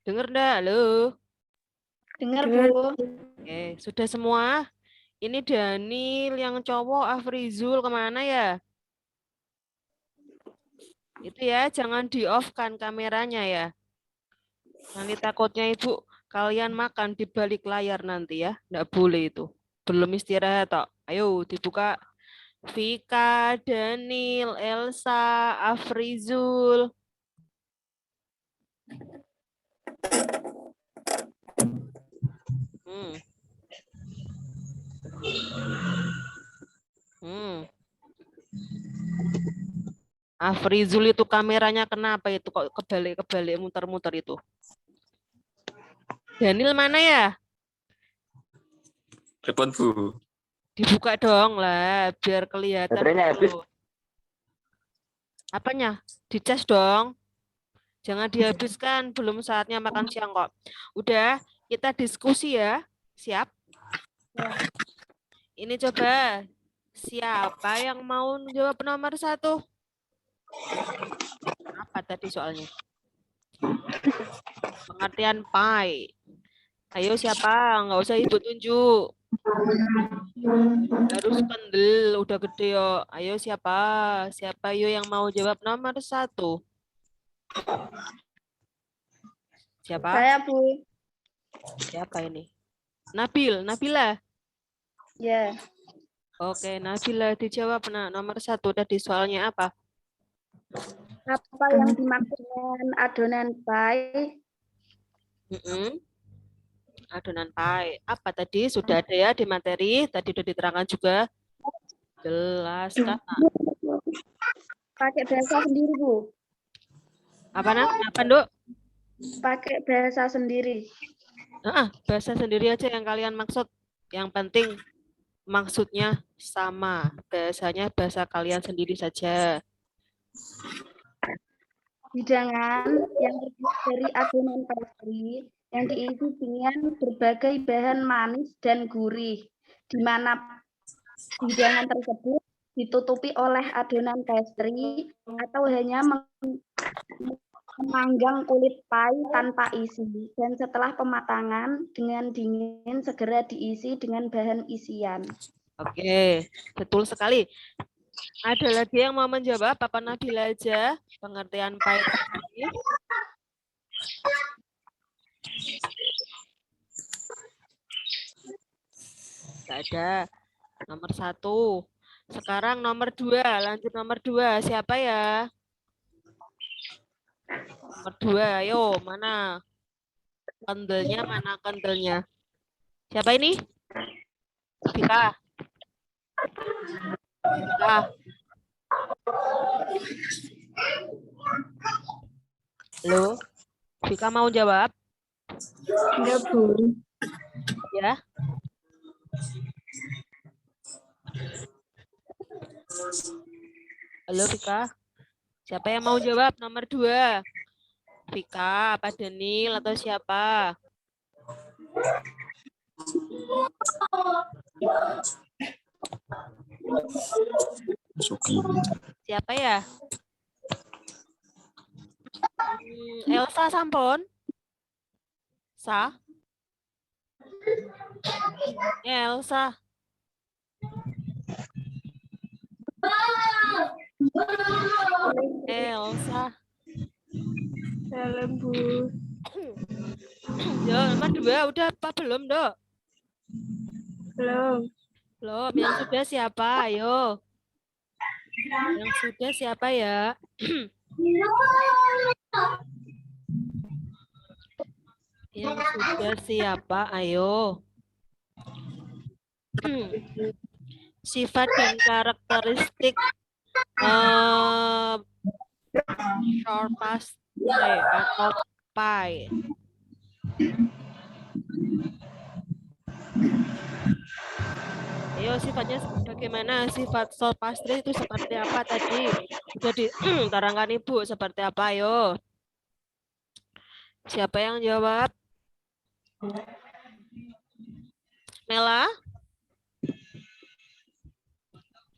dengar enggak? Halo? Dengar, Bu. Oke, sudah semua? Ini Daniel yang cowok, Afrizul kemana ya? Itu ya, jangan di-off kan kameranya ya. Nanti takutnya ibu kalian makan di balik layar nanti ya. Nggak boleh itu. Belum istirahat tok. Ayo dibuka. Vika, Daniel, Elsa, Afrizul. Hmm. Afrizul itu kameranya kenapa itu kok kebalik-kebalik muter-muter itu? Daniel mana ya? Telepon Bu. Dibuka dong lah biar kelihatan. Baterainya habis. Apanya? Dicas dong. Jangan dihabiskan, belum saatnya makan siang kok. Udah, kita diskusi ya. Siap? Ya. Ini coba, siapa yang mau jawab nomor 1? Apa tadi soalnya? Pengertian pi. Ayo siapa? Nggak usah ibu tunjuk. Harus kendel, udah gede yo. Ayo siapa? Siapa yo yang mau jawab nomor 1? Siapa? Saya, Bu. Siapa ini? Nabila. Ya. Oke, Nabila dijawab. Nah, nomor 1 tadi soalnya apa? Apa yang dimaksud dengan adonan pie? Adonan pie. Apa tadi? Sudah ada ya di materi. Tadi sudah diterangkan juga. Jelaskan. Pakai bahasa sendiri, Bu. Apa nak? Apa, Nduk? Pakai bahasa sendiri. Bahasa sendiri aja yang kalian maksud. Yang penting maksudnya sama. Bahasanya bahasa kalian sendiri saja. Hidangan yang terbuat dari adonan pastry yang diisi dengan berbagai bahan manis dan gurih, di mana hidangan tersebut ditutupi oleh adonan pastry atau hanya memanggang kulit pie tanpa isi, dan setelah pematangan dengan dingin segera diisi dengan bahan isian. Oke, betul sekali. Ada lagi yang mau menjawab? Apa Nabila aja pengertian pie tadi? Tidak ada. Nomor 1. Sekarang nomor 2. Lanjut nomor 2. Siapa ya? Nomor 2. Ayo, mana? Kendelnya mana kendelnya? Siapa ini? Vika. Vika. Halo? Vika mau jawab? Enggak, Bu. Ya. Halo Vika. Siapa yang mau jawab nomor 2? Vika, apa Denil atau siapa? Siapa ya? Elsa sampun? Elsa. Elsa. Salam, Bu. Yo, nomor 2 udah apa belum, Dok? Belum. Belum. Yang sudah siapa? Ayo. Yang sudah siapa ya? Yang sudah siapa? Ayo. Sifat dan karakteristik short pastry atau pie. Ayo, sifatnya bagaimana? Sifat short pastry itu seperti apa tadi? Sudah diterangkan Ibu seperti apa? Ayo. Siapa yang jawab? Mela?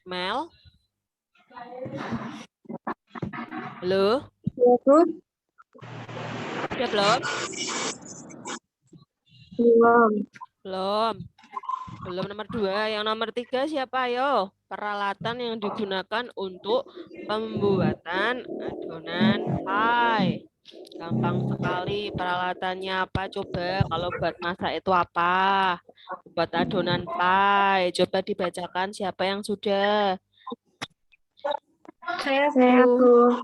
Mel? Halo? Ya, Bu. Udah belum? Belum. Belum. Belum nomor 2. Yang nomor 3 siapa? Ayo. Peralatan yang digunakan untuk pembuatan adonan pie. Gampang sekali. Peralatannya apa? Coba kalau buat masak itu apa? Buat adonan pie. Coba dibacakan siapa yang sudah. Saya, Bu.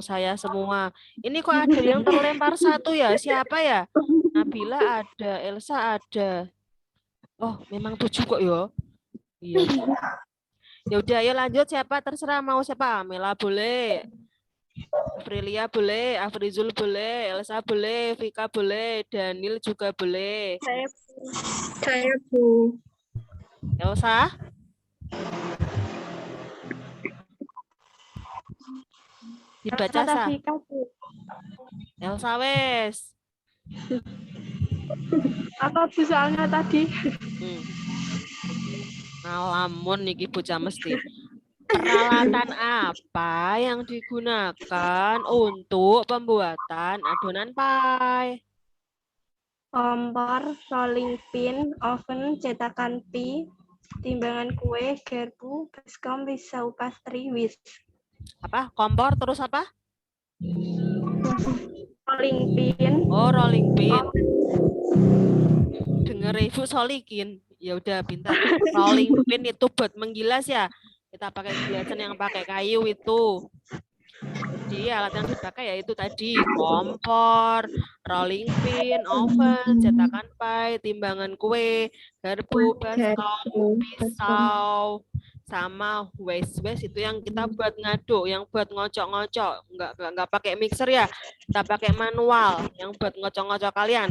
Saya semua. Ini kok ada yang terlempar 1 ya? Siapa ya? Nabila ada, Elsa ada. Oh, memang 7 kok ya. Iya. Ya udah, ayo lanjut siapa terserah mau siapa. Mela boleh. Aprilia boleh, Afrizul boleh, Elsa boleh, Vika boleh, Daniel juga boleh. Saya, Bu. Elsa? Dibaca Sa. Elsa wes. Apa Bu soalnya tadi? Ngalamun niki bocah mesti. Peralatan apa yang digunakan untuk pembuatan adonan pie? kompor, rolling pin, oven, cetakan pi, timbangan kue, garpu, baskom, pisau pastry, whisk. Apa? Kompor terus apa? Rolling pin, Oh, rolling pin. Dengar Ibu Solikin. Ya udah pintar. Rolling pin itu buat menggilas ya. Kita pakai gilasan yang pakai kayu itu. Jadi alat yang dipakai yaitu tadi kompor, rolling pin, oven, cetakan pie, timbangan kue, garpu, baskom, pisau, sama waste itu yang kita buat ngaduk, yang buat ngocok-ngocok, nggak pakai mixer ya, kita pakai manual, yang buat ngocok-ngocok kalian.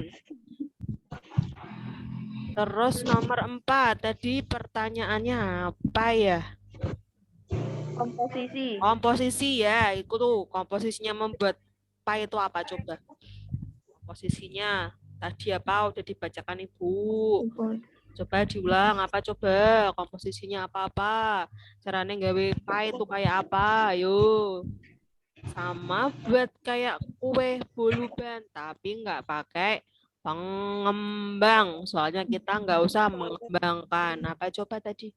Terus nomor 4 tadi pertanyaannya apa ya? Komposisi. Komposisi ya, itu tuh komposisinya membuat pie itu apa coba? Komposisinya tadi apa udah dibacakan Ibu. Coba diulang apa coba? Komposisinya apa-apa? Caranya gawe pie itu kayak apa? Ayo. Sama buat kayak kue boluban tapi nggak pakai pengembang. Soalnya kita nggak usah mengembangkan. Apa coba tadi?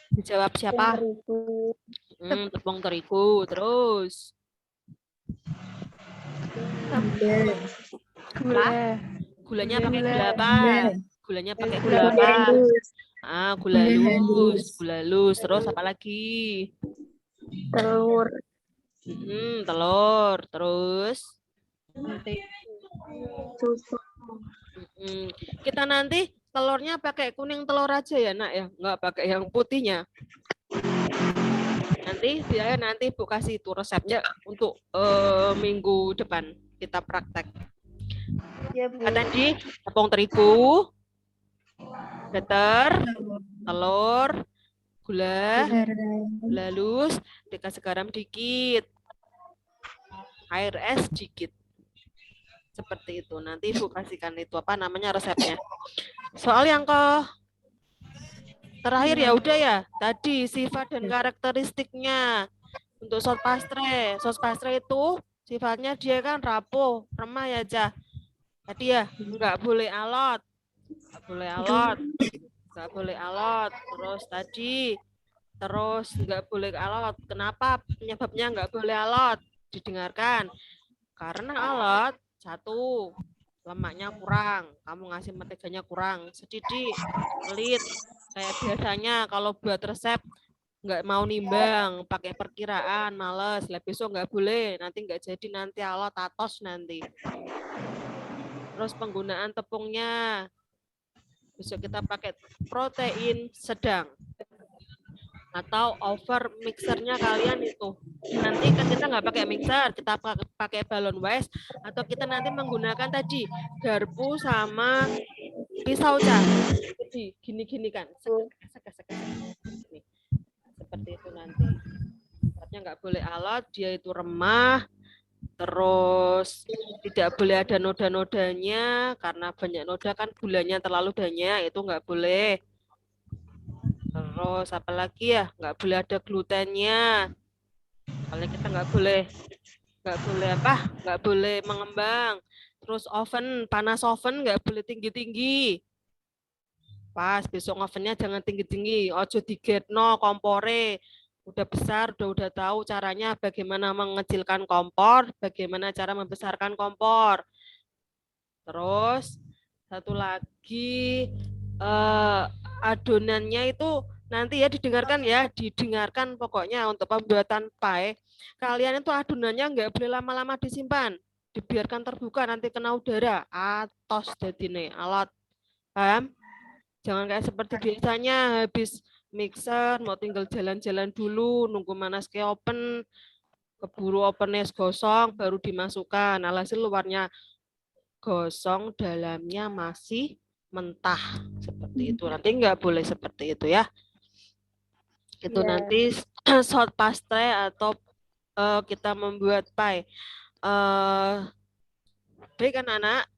Dijawab siapa? Tepung terigu. Terus Gula. gulanya pakai gula apa? Gulanya pakai gula apa? Gula lus. Terus apa lagi? Telur. Telur. Terus Susu. kita nanti telurnya pakai kuning telur aja ya nak ya, nggak pakai yang putihnya. Nanti Bu kasih itu resepnya untuk minggu depan kita praktek. Ya, Bu. Tadi tepung terigu, butter, telur, gula lus, dikasih garam dikit, air es dikit. Seperti itu. Nanti Bu kasihkan itu apa namanya resepnya. Soal yang terakhir ya udah ya. Tadi sifat dan karakteristiknya untuk sos pastre. Sos pastre itu sifatnya dia kan rapuh, remah ya Cah. Tadi ya nggak boleh alot, nggak boleh alot. Terus nggak boleh alot. Kenapa penyebabnya nggak boleh alot? Didengarkan. Karena alot satu, lemaknya kurang, kamu ngasih menteganya kurang, sedikit, pelit. Kayak biasanya kalau buat resep nggak mau nimbang, pakai perkiraan, males. Lah besok nggak boleh, nanti nggak jadi, nanti alot atos nanti. Terus penggunaan tepungnya, besok kita pakai protein sedang. Atau over mixernya kalian itu. Nanti kan kita nggak pakai mixer, kita pakai balon wise, atau kita nanti menggunakan tadi garpu sama pisau Cah. Jadi gini-gini kan. Ini. Seperti itu nanti. Artinya nggak boleh alot, dia itu remah. Terus tidak boleh ada noda-nodanya, karena banyak noda kan gulanya terlalu banyak, itu nggak boleh. Terus apalagi ya, nggak boleh ada glutennya. Soalnya kita nggak boleh mengembang. Terus oven, panas oven nggak boleh tinggi-tinggi. Pas besok ovennya jangan tinggi-tinggi. Ojo digetno kompore. Udah besar, udah tahu caranya bagaimana mengecilkan kompor, bagaimana cara membesarkan kompor. Terus satu lagi adonannya itu nanti ya didengarkan pokoknya untuk pembuatan pie. Kalian itu adonannya nggak boleh lama-lama disimpan, dibiarkan terbuka nanti kena udara, atos dadine alat. Paham? Jangan kayak seperti biasanya habis mixer mau tinggal jalan-jalan dulu nunggu manas ke oven, keburu ovennya gosong baru dimasukkan. Alhasil luarnya gosong, dalamnya masih mentah seperti itu. Nanti nggak boleh seperti itu ya. Itu nanti short pastre atau kita membuat pie. Baik anak-anak,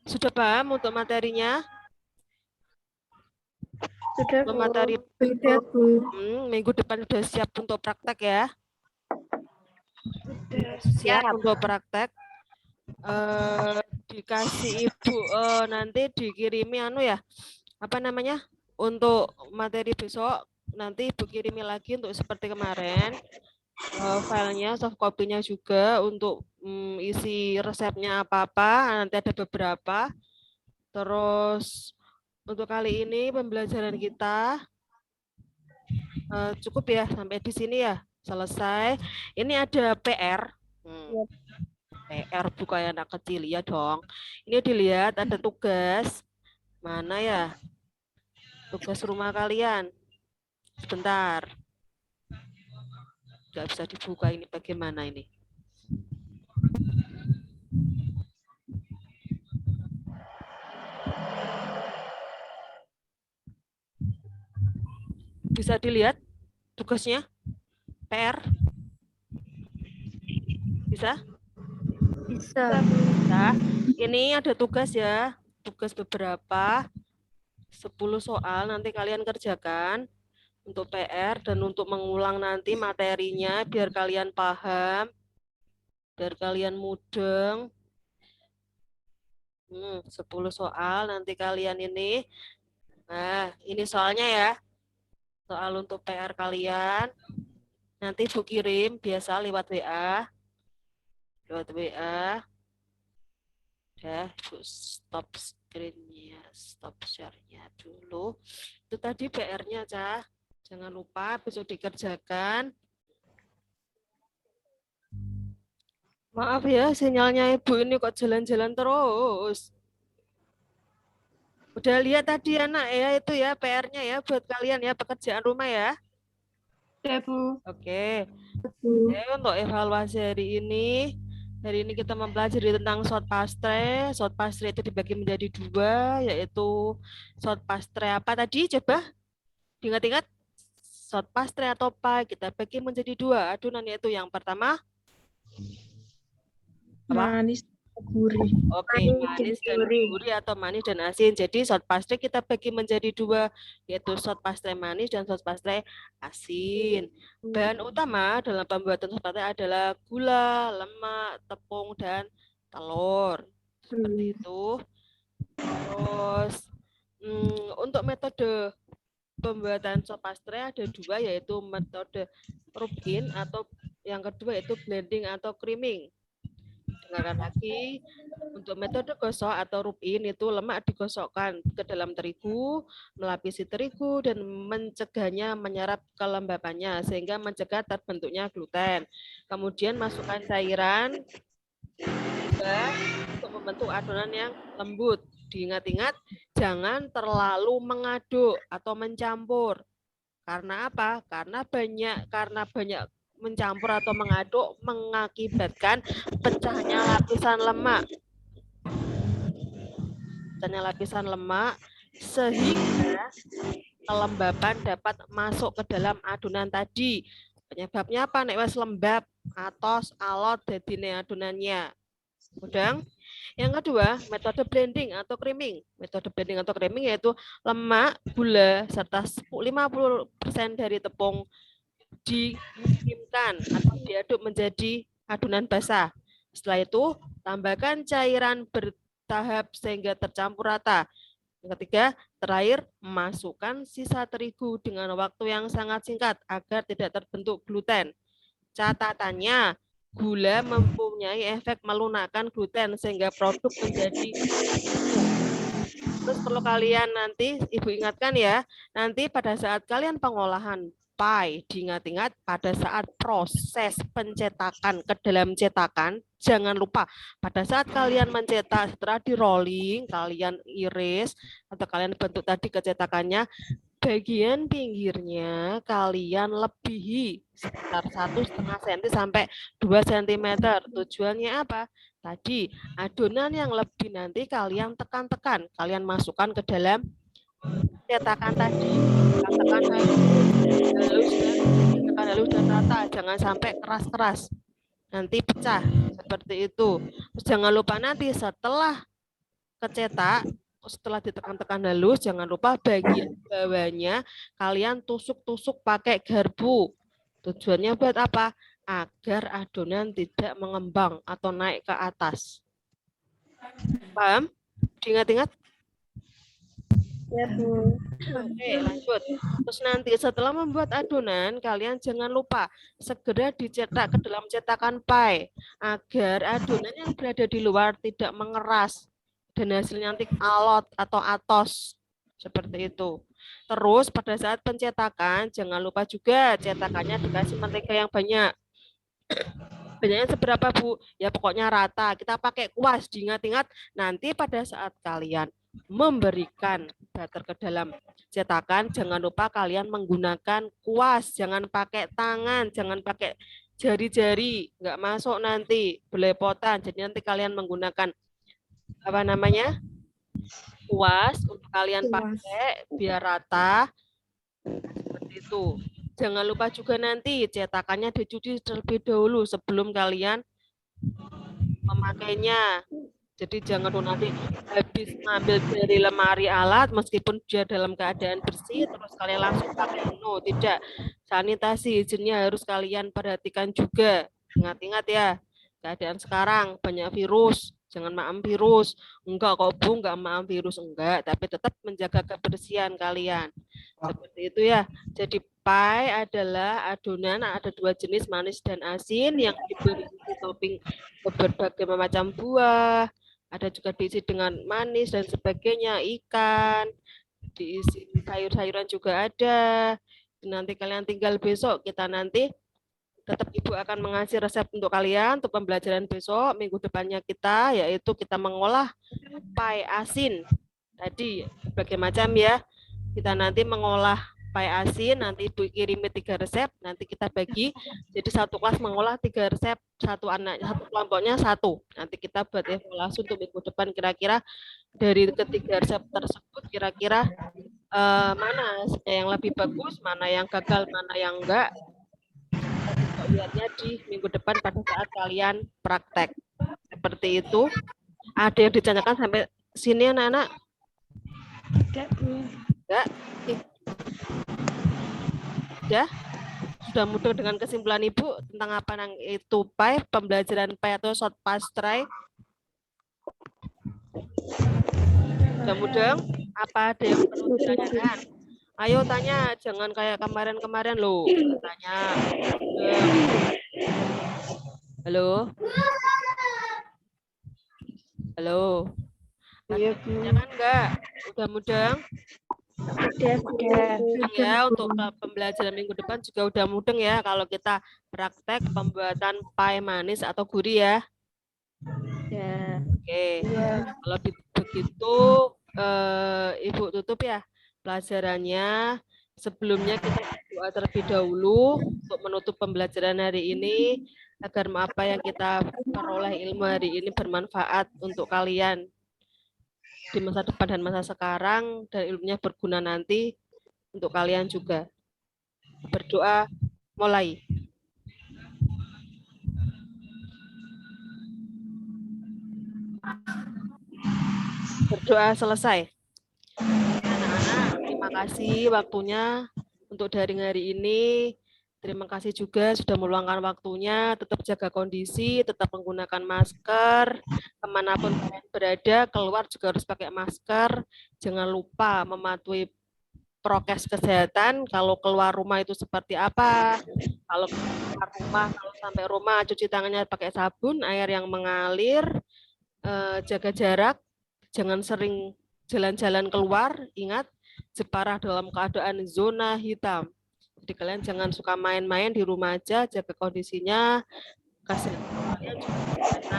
sudah paham untuk materinya? Sudah, untuk materi minggu depan sudah siap untuk praktek ya? Siap untuk praktek. dikasih Ibu nanti dikirimi apa namanya? Untuk materi besok nanti Ibu kirimi lagi untuk seperti kemarin. Filenya, soft copy-nya juga untuk isi resepnya apa-apa, nanti ada beberapa. Terus untuk kali ini pembelajaran kita cukup ya sampai di sini ya, selesai. Ini ada PR. PR bukan anak kecil ya dong. Ini dilihat ada tugas. Mana ya? Tugas rumah kalian. Sebentar. Nggak bisa dibuka ini bagaimana ini? Bisa dilihat tugasnya? PR? Bisa? Bisa. Nah, ini ada tugas ya. Tugas beberapa. 10 soal nanti kalian kerjakan untuk PR dan untuk mengulang nanti materinya biar kalian paham, biar kalian mudeng. 10 soal nanti kalian ini. Nah, ini soalnya ya. Soal untuk PR kalian. Nanti Ibu kirim biasa lewat WA. Lewat WA. Ya, Ibu stop screen-nya, stop share-nya dulu. Itu tadi PR-nya, Cah. Jangan lupa besok dikerjakan. Maaf ya, sinyalnya Ibu ini kok jalan-jalan terus. Udah lihat tadi anak ya, itu ya PR-nya ya buat kalian ya, pekerjaan rumah ya. Ya, Bu. Oke. Oke, untuk evaluasi hari ini kita mempelajari tentang short pastry. Short pastry itu dibagi menjadi 2, yaitu short pastry apa tadi? Coba diingat-ingat. Short pastry atau pie kita bagi menjadi 2 adonan, yaitu yang pertama apa? Manis gurih. Oke, manis dan gurih atau manis dan asin. Jadi short pastry kita bagi menjadi 2, yaitu short pastry manis dan short pastry asin. Bahan utama dalam pembuatan short pastry adalah gula, lemak, tepung, dan telur. Seperti itu. Terus untuk metode pembuatan short pastry ada 2, yaitu metode rub-in atau yang kedua yaitu blending atau creaming. Dengarkan lagi, untuk metode gosok atau rub-in itu lemak digosokkan ke dalam terigu, melapisi terigu dan mencegahnya menyerap kelembapannya sehingga mencegah terbentuknya gluten. Kemudian masukkan cairan untuk membentuk adonan yang lembut. Diingat-ingat jangan terlalu mengaduk atau mencampur. Karena apa? Karena banyak mencampur atau mengaduk mengakibatkan pecahnya lapisan lemak. Pecahnya lapisan lemak sehingga kelembapan dapat masuk ke dalam adonan tadi. Penyebabnya apa? Nek wis lembab, atos, alot dadine adonannya. Udang. Yang kedua, metode blending atau creaming. Metode blending atau creaming yaitu lemak, gula, serta 50% dari tepung dikrimkan atau diaduk menjadi adonan basah. Setelah itu, tambahkan cairan bertahap sehingga tercampur rata. Yang ketiga, terakhir, masukkan sisa terigu dengan waktu yang sangat singkat agar tidak terbentuk gluten. Catatannya, gula mempunyai efek melunakkan gluten sehingga produk menjadi terus perlu kalian nanti Ibu ingatkan ya, nanti pada saat kalian pengolahan pie, diingat-ingat pada saat proses pencetakan ke dalam cetakan, jangan lupa pada saat kalian mencetak setelah di rolling, kalian iris atau kalian bentuk tadi kecetakannya, bagian pinggirnya kalian lebihi sekitar 1,5 cm sampai 2 cm. Tujuannya apa? Tadi adonan yang lebih nanti kalian tekan-tekan, kalian masukkan ke dalam cetakan tadi, tekan halus dan rata, jangan sampai keras-keras. Nanti pecah seperti itu. Terus jangan lupa nanti setelah kecetak, setelah ditekan-tekan halus, jangan lupa bagian bawahnya kalian tusuk-tusuk pakai garpu. Tujuannya buat apa? Agar adonan tidak mengembang atau naik ke atas. Paham? Diingat-ingat? Ya, Bu. Oke, lanjut. Terus nanti setelah membuat adonan, kalian jangan lupa segera dicetak ke dalam cetakan pie agar adonan yang berada di luar tidak mengeras dan hasilnya nanti alot atau atos. Seperti itu. Terus pada saat pencetakan, jangan lupa juga cetakannya dikasih mentega yang banyak. Banyaknya seberapa, Bu? Ya pokoknya rata. Kita pakai kuas, diingat-ingat nanti pada saat kalian memberikan butter ke dalam cetakan, jangan lupa kalian menggunakan kuas, jangan pakai tangan, jangan pakai jari-jari, nggak masuk nanti belepotan. Jadi nanti kalian menggunakan apa namanya? Kuas untuk kalian pakai biar rata. Seperti itu. Jangan lupa juga nanti cetakannya dicuci terlebih dahulu sebelum kalian memakainya. Jadi jangan nanti habis ngambil dari lemari alat meskipun dia dalam keadaan bersih terus kalian langsung pakai. No, tidak. Sanitasi izinnya harus kalian perhatikan juga. Ingat-ingat ya. Keadaan sekarang banyak virus. Jangan maam virus. Enggak kok Bu, enggak maam virus. Enggak, tapi tetap menjaga kebersihan kalian. Seperti itu ya. Jadi pie adalah adonan, ada 2 jenis, manis dan asin yang diberi topping berbagai macam buah. Ada juga diisi dengan manis dan sebagainya, ikan, diisi sayur-sayuran juga ada. Nanti kalian tinggal besok, kita nanti tetap Ibu akan mengasih resep untuk kalian untuk pembelajaran besok, minggu depannya kita, yaitu kita mengolah pie asin. Tadi berbagai macam ya, kita nanti mengolah pie asin, nanti Ibu kirimi 3 resep, nanti kita bagi, jadi satu kelas mengolah 3 resep, satu kelompoknya 1. Nanti kita buat evaluasi untuk minggu depan kira-kira dari ketiga resep tersebut kira-kira mana yang lebih bagus, mana yang gagal, mana yang enggak. Lihatnya di minggu depan pada saat kalian praktek. Seperti itu. Ada yang ditanyakan sampai sini anak-anak? Enggak. Ya, sudah mudah dengan kesimpulan Ibu tentang apa yang itu pie, pembelajaran pie atau short past try. Mudah-mudahan apa ada yang perlu ditanyakan? Ayo tanya, jangan kayak kemarin-kemarin loh. Tanya. Halo. Halo. Iya, Bu. Jangan enggak? Mudah-mudahan. Ya, untuk pembelajaran minggu depan juga udah mudeng ya kalau kita praktek pembuatan pie manis atau gurih ya. Ya. Oke. Ya. Kalau begitu Ibu tutup ya pelajarannya. Sebelumnya kita berdoa terlebih dahulu untuk menutup pembelajaran hari ini agar apa yang kita peroleh ilmu hari ini bermanfaat untuk kalian di masa depan dan masa sekarang dan ilmunya berguna nanti untuk kalian juga. Berdoa mulai. Berdoa selesai. Anak-anak, terima kasih waktunya untuk daring hari ini. Terima kasih juga sudah meluangkan waktunya. Tetap jaga kondisi, tetap menggunakan masker. Kemanapun kalian berada, keluar juga harus pakai masker. Jangan lupa mematuhi prokes kesehatan. Kalau keluar rumah itu seperti apa? Kalau keluar rumah, kalau sampai rumah cuci tangannya pakai sabun, air yang mengalir, jaga jarak, jangan sering jalan-jalan keluar. Ingat, Jepara dalam keadaan zona hitam. Jadi kalian jangan suka main-main di rumah aja, jaga kondisinya, kasih kalian juga.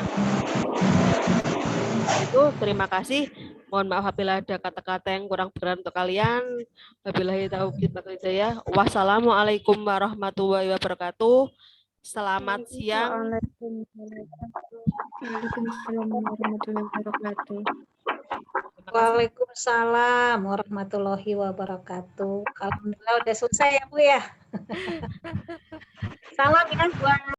Itu terima kasih. Mohon maaf apabila ada kata-kata yang kurang berkenan untuk kalian. Wabillahi taufiq wal hidayah. Wassalamualaikum warahmatullahi wabarakatuh. Selamat siang. Waalaikumsalam warahmatullahi wabarakatuh. Waalaikumsalam warahmatullahi wabarakatuh. Alhamdulillah udah selesai ya Bu ya. Salam ya buat